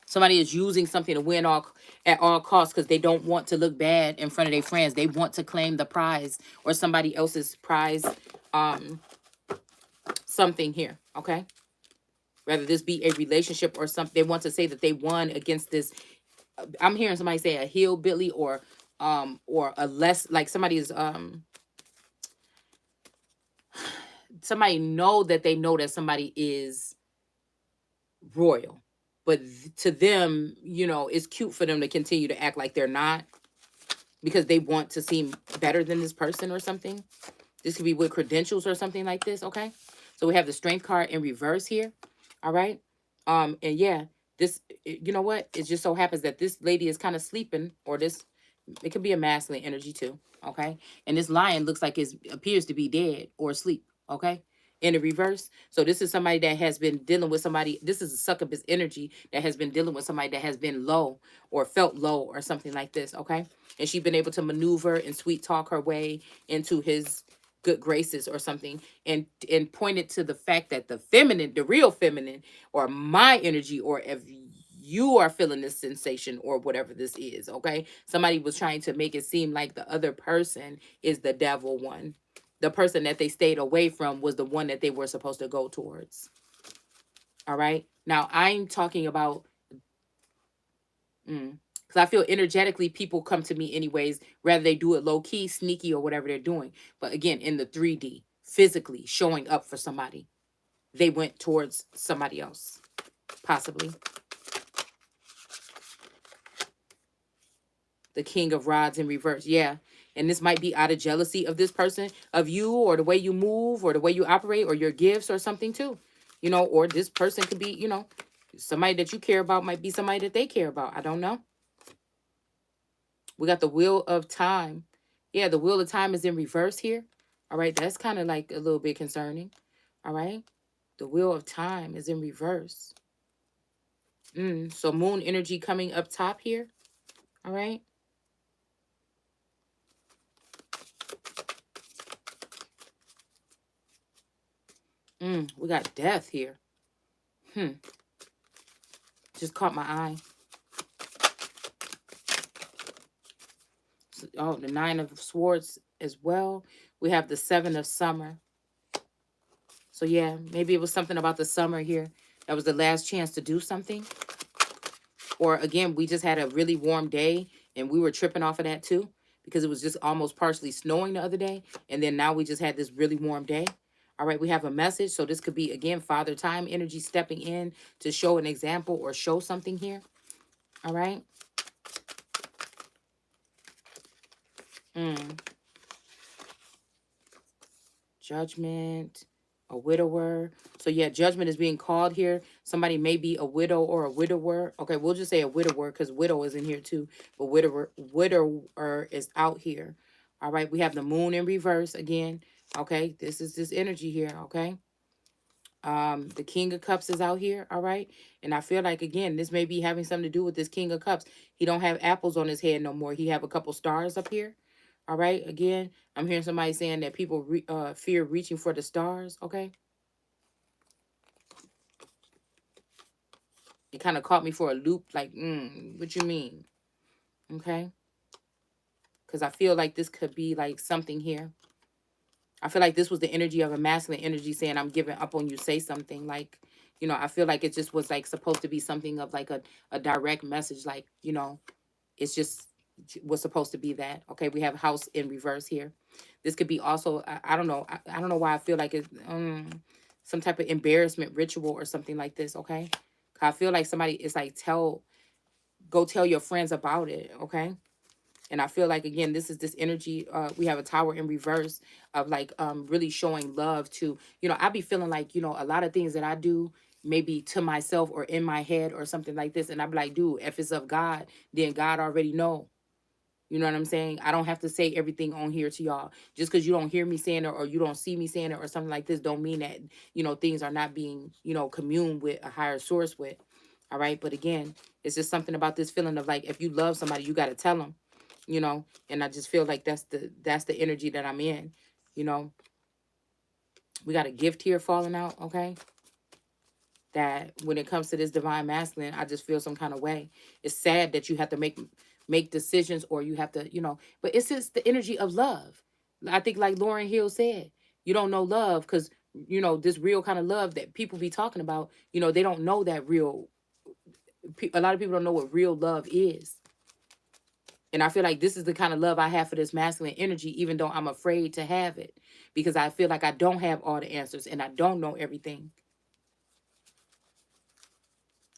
Somebody is using something to win at all costs because they don't want to look bad in front of their friends. They want to claim the prize or somebody else's prize, something here, okay? Whether this be a relationship or something, they want to say that they won against this. I'm hearing somebody say a hillbilly or a less, like somebody is somebody know that they know that somebody is royal, but to them, you know, it's cute for them to continue to act like they're not, because they want to seem better than this person or something. This could be with credentials or something like this, okay? So we have the Strength card in reverse here, all right? And yeah, this, you know what? It just so happens that this lady is kind of sleeping, or this, it could be a masculine energy too, okay? And this lion looks like it appears to be dead or asleep, okay? in the reverse. So this is somebody that has been dealing with somebody. This is a succubus energy that has been dealing with somebody that has been low or felt low or something like this. Okay. And she's been able to maneuver and sweet talk her way into his good graces or something, and pointed to the fact that the feminine, the real feminine, or my energy, or if you are feeling this sensation or whatever this is, okay, somebody was trying to make it seem like the other person is the devil one. The person that they stayed away from was the one that they were supposed to go towards. All right. Now I'm talking about, because I feel energetically people come to me anyways, rather they do it low key, sneaky, or whatever they're doing. But again, in the 3D, physically showing up for somebody, they went towards somebody else, possibly. The King of Rods in reverse. Yeah. And this might be out of jealousy of this person, of you, or the way you move, or the way you operate, or your gifts, or something too. Or this person could be, somebody that you care about might be somebody that they care about. I don't know. We got the Wheel of Time. Yeah, the Wheel of Time is in reverse here. All right. That's kind of like a little bit concerning. All right. The Wheel of Time is in reverse. So moon energy coming up top here. All right. We got death here. Just caught my eye. Oh, the Nine of Swords as well. We have the Seven of Summer. So yeah, maybe it was something about the summer here. That was the last chance to do something. Or again, we just had a really warm day and we were tripping off of that too, because it was just almost partially snowing the other day. And then now we just had this really warm day. All right, we have a message. So this could be, again, Father Time energy stepping in to show an example or show something here. All right. Judgment, a widower. So yeah, judgment is being called here. Somebody may be a widow or a widower. Okay, we'll just say a widower because widow is in here too. But widower is out here. All right, we have the moon in reverse again. Okay, this is this energy here. Okay. The King of Cups is out here. All right. And I feel like, again, this may be having something to do with this King of Cups. He don't have apples on his head no more. He have a couple stars up here. All right. Again, I'm hearing somebody saying that people fear reaching for the stars. Okay. It kind of caught me for a loop. Like, what you mean? Okay. Because I feel like this could be like something here. I feel like this was the energy of a masculine energy saying, I'm giving up on you, say something. Like, I feel like it just was like supposed to be something of like a direct message. Like, it's just was supposed to be that. Okay, we have house in reverse here. This could be also, I don't know. I don't know why I feel like it's some type of embarrassment ritual or something like this. Okay. I feel like somebody is like, go tell your friends about it. Okay. And I feel like, again, this is this energy. We have a tower in reverse of like really showing love to, I be feeling like, a lot of things that I do maybe to myself or in my head or something like this. And I be like, dude, if it's of God, then God already know. You know what I'm saying? I don't have to say everything on here to y'all. Just because you don't hear me saying it or you don't see me saying it or something like this don't mean that, things are not being, communed with a higher source with. All right. But again, it's just something about this feeling of like, if you love somebody, you got to tell them, and I just feel like that's the energy that I'm in. You know, we got a gift here falling out. Okay. That when it comes to this divine masculine, I just feel some kind of way. It's sad that you have to make decisions, or you have to, but it's just the energy of love. I think like Lauren Hill said, you don't know love because, this real kind of love that people be talking about, they don't know that real. A lot of people don't know what real love is. And I feel like this is the kind of love I have for this masculine energy, even though I'm afraid to have it, because I feel like I don't have all the answers and I don't know everything.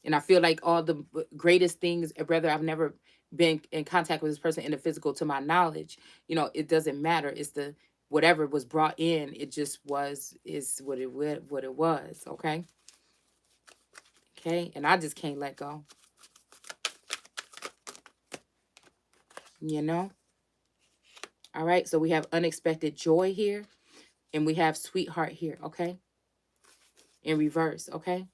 And I feel like all the greatest things, whether I've never been in contact with this person in the physical to my knowledge, it doesn't matter. It's the whatever was brought in, it just is what it was. Okay. Okay. And I just can't let go. You know? All right. So we have unexpected joy here and we have sweetheart here. Okay. in reverse, okay?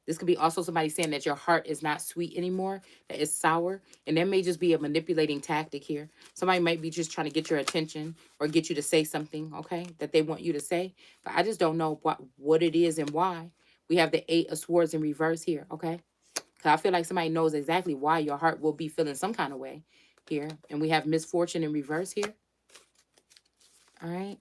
This could be also somebody saying that your heart is not sweet anymore, that it's sour. And that may just be a manipulating tactic here. Somebody might be just trying to get your attention or get you to say something, okay, that they want you to say. But I just don't know what it is and why. We have the Eight of Swords in reverse here, okay? Because I feel like somebody knows exactly why your heart will be feeling some kind of way here. And we have misfortune in reverse here. All right.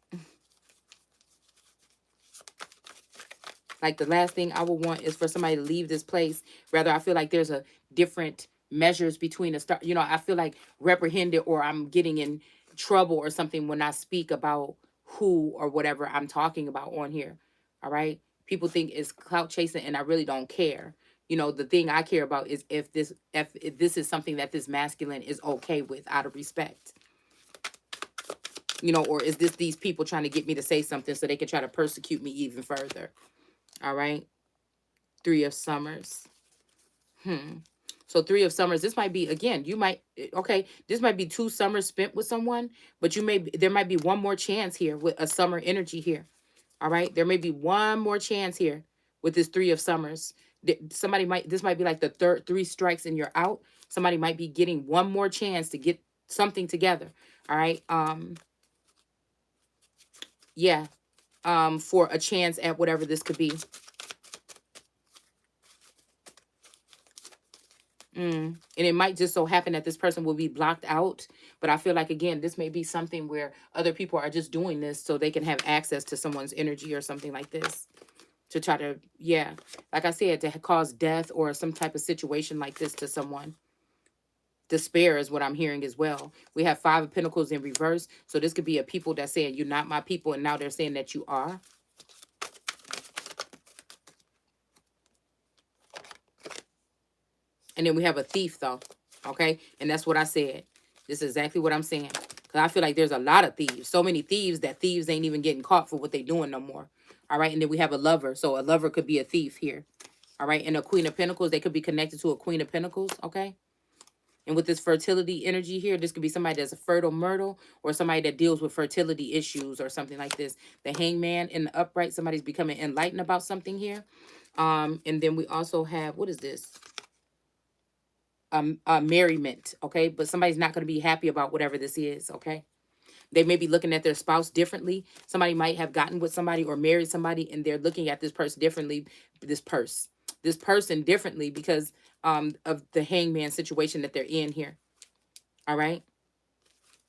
Like the last thing I would want is for somebody to leave this place. Rather, I feel like there's a different measures between a start. You know, I feel like reprehended or I'm getting in trouble or something when I speak about who or whatever I'm talking about on here. All right. People think it's clout chasing and I really don't care. You know, the thing I care about is if this is something that this masculine is okay with out of respect. You know, or is this these people trying to get me to say something so they can try to persecute me even further? All right. Three of Summers. So Three of Summers, this might be, again, you might, okay, this might be 2 summers spent with someone, but there might be one more chance here with a summer energy here. All right. There may be one more chance here with this Three of Summers. This might be like the third 3 strikes and you're out. Somebody might be getting one more chance to get something together. All right. Yeah. For a chance at whatever this could be. And it might just so happen that this person will be blocked out. But I feel like, again, this may be something where other people are just doing this so they can have access to someone's energy or something like this. To try to, yeah, like I said, to cause death or some type of situation like this to someone. Despair is what I'm hearing as well. We have 5 of Pentacles in reverse. So this could be a people that's saying, you're not my people. And now they're saying that you are. And then we have a thief, though. Okay? And that's what I said. This is exactly what I'm saying. Because I feel like there's a lot of thieves. So many thieves that thieves ain't even getting caught for what they doing no more. All right? And then we have a lover. So a lover could be a thief here. All right? And a Queen of Pentacles, they could be connected to a Queen of Pentacles. Okay? And with this fertility energy here, this could be somebody that's a fertile myrtle or somebody that deals with fertility issues or something like this. The Hangman in the upright, somebody's becoming enlightened about something here. And then we also have, what is this? Merriment, okay? But somebody's not going to be happy about whatever this is, okay? They may be looking at their spouse differently. Somebody might have gotten with somebody or married somebody and they're looking at this person differently, this person differently because of the hangman situation that they're in here. All right?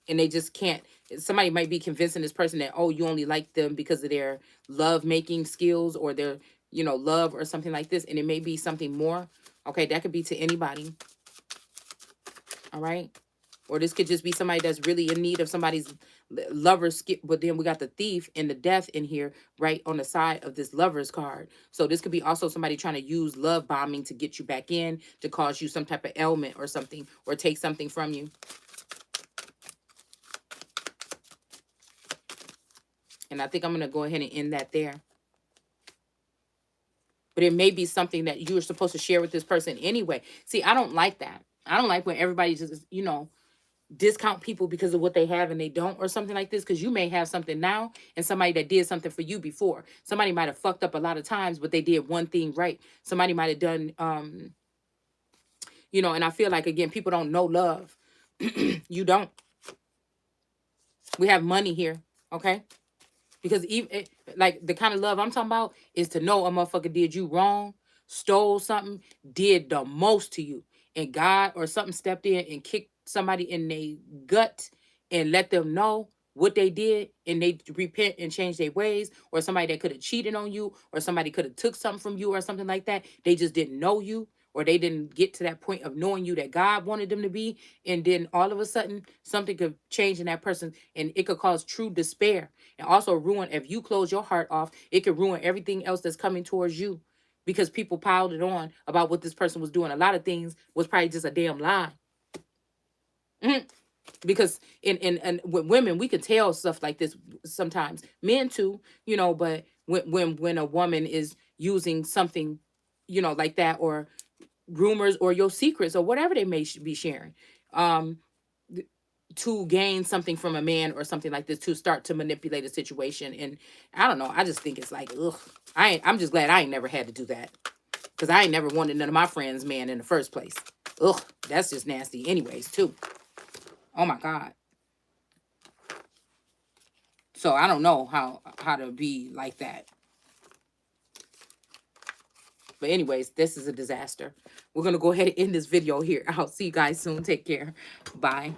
And they just can't, somebody might be convincing this person that, oh, you only like them because of their love making skills or their, you know, love or something like this. And it may be something more. Okay, that could be to anybody. All right? Or this could just be somebody that's really in need of somebody's lover's skip. But then we got the thief and the death in here right on the side of this lover's card. So this could be also somebody trying to use love bombing to get you back in, to cause you some type of ailment or something, or take something from you. And I think I'm going to go ahead and end that there. But it may be something that you are supposed to share with this person anyway. See, I don't like that. I don't like when everybody just, you know, discount people because of what they have and they don't or something like this, because you may have something now and somebody that did something for you before. Somebody might have fucked up a lot of times, but they did one thing right. Somebody might have done, you know, and I feel like, again, people don't know love. You don't. We have money here, okay? Because even like the kind of love I'm talking about is to know a motherfucker did you wrong, stole something, did the most to you, and God or something stepped in and kicked somebody in their gut and let them know what they did and they repent and change their ways, or somebody that could have cheated on you, or somebody could have took something from you or something like that. They just didn't know you, or they didn't get to that point of knowing you that God wanted them to be, and then all of a sudden something could change in that person and it could cause true despair. And also ruin, if you close your heart off, it could ruin everything else that's coming towards you, because people piled it on about what this person was doing. A lot of things was probably just a damn lie. Because in with women, we could tell stuff like this sometimes. Men too, you know, but when a woman is using something, you know, like that, or rumors or your secrets or whatever they may be sharing, to gain something from a man or something like this, to start to manipulate a situation. And I don't know, I just think it's like, ugh. I'm just glad I ain't never had to do that, because I ain't never wanted none of my friends man in the first place. Ugh, that's just nasty anyways too. Oh my God. So I don't know how to be like that. But anyways, this is a disaster. We're gonna go ahead and end this video here. I'll see you guys soon. Take care. Bye.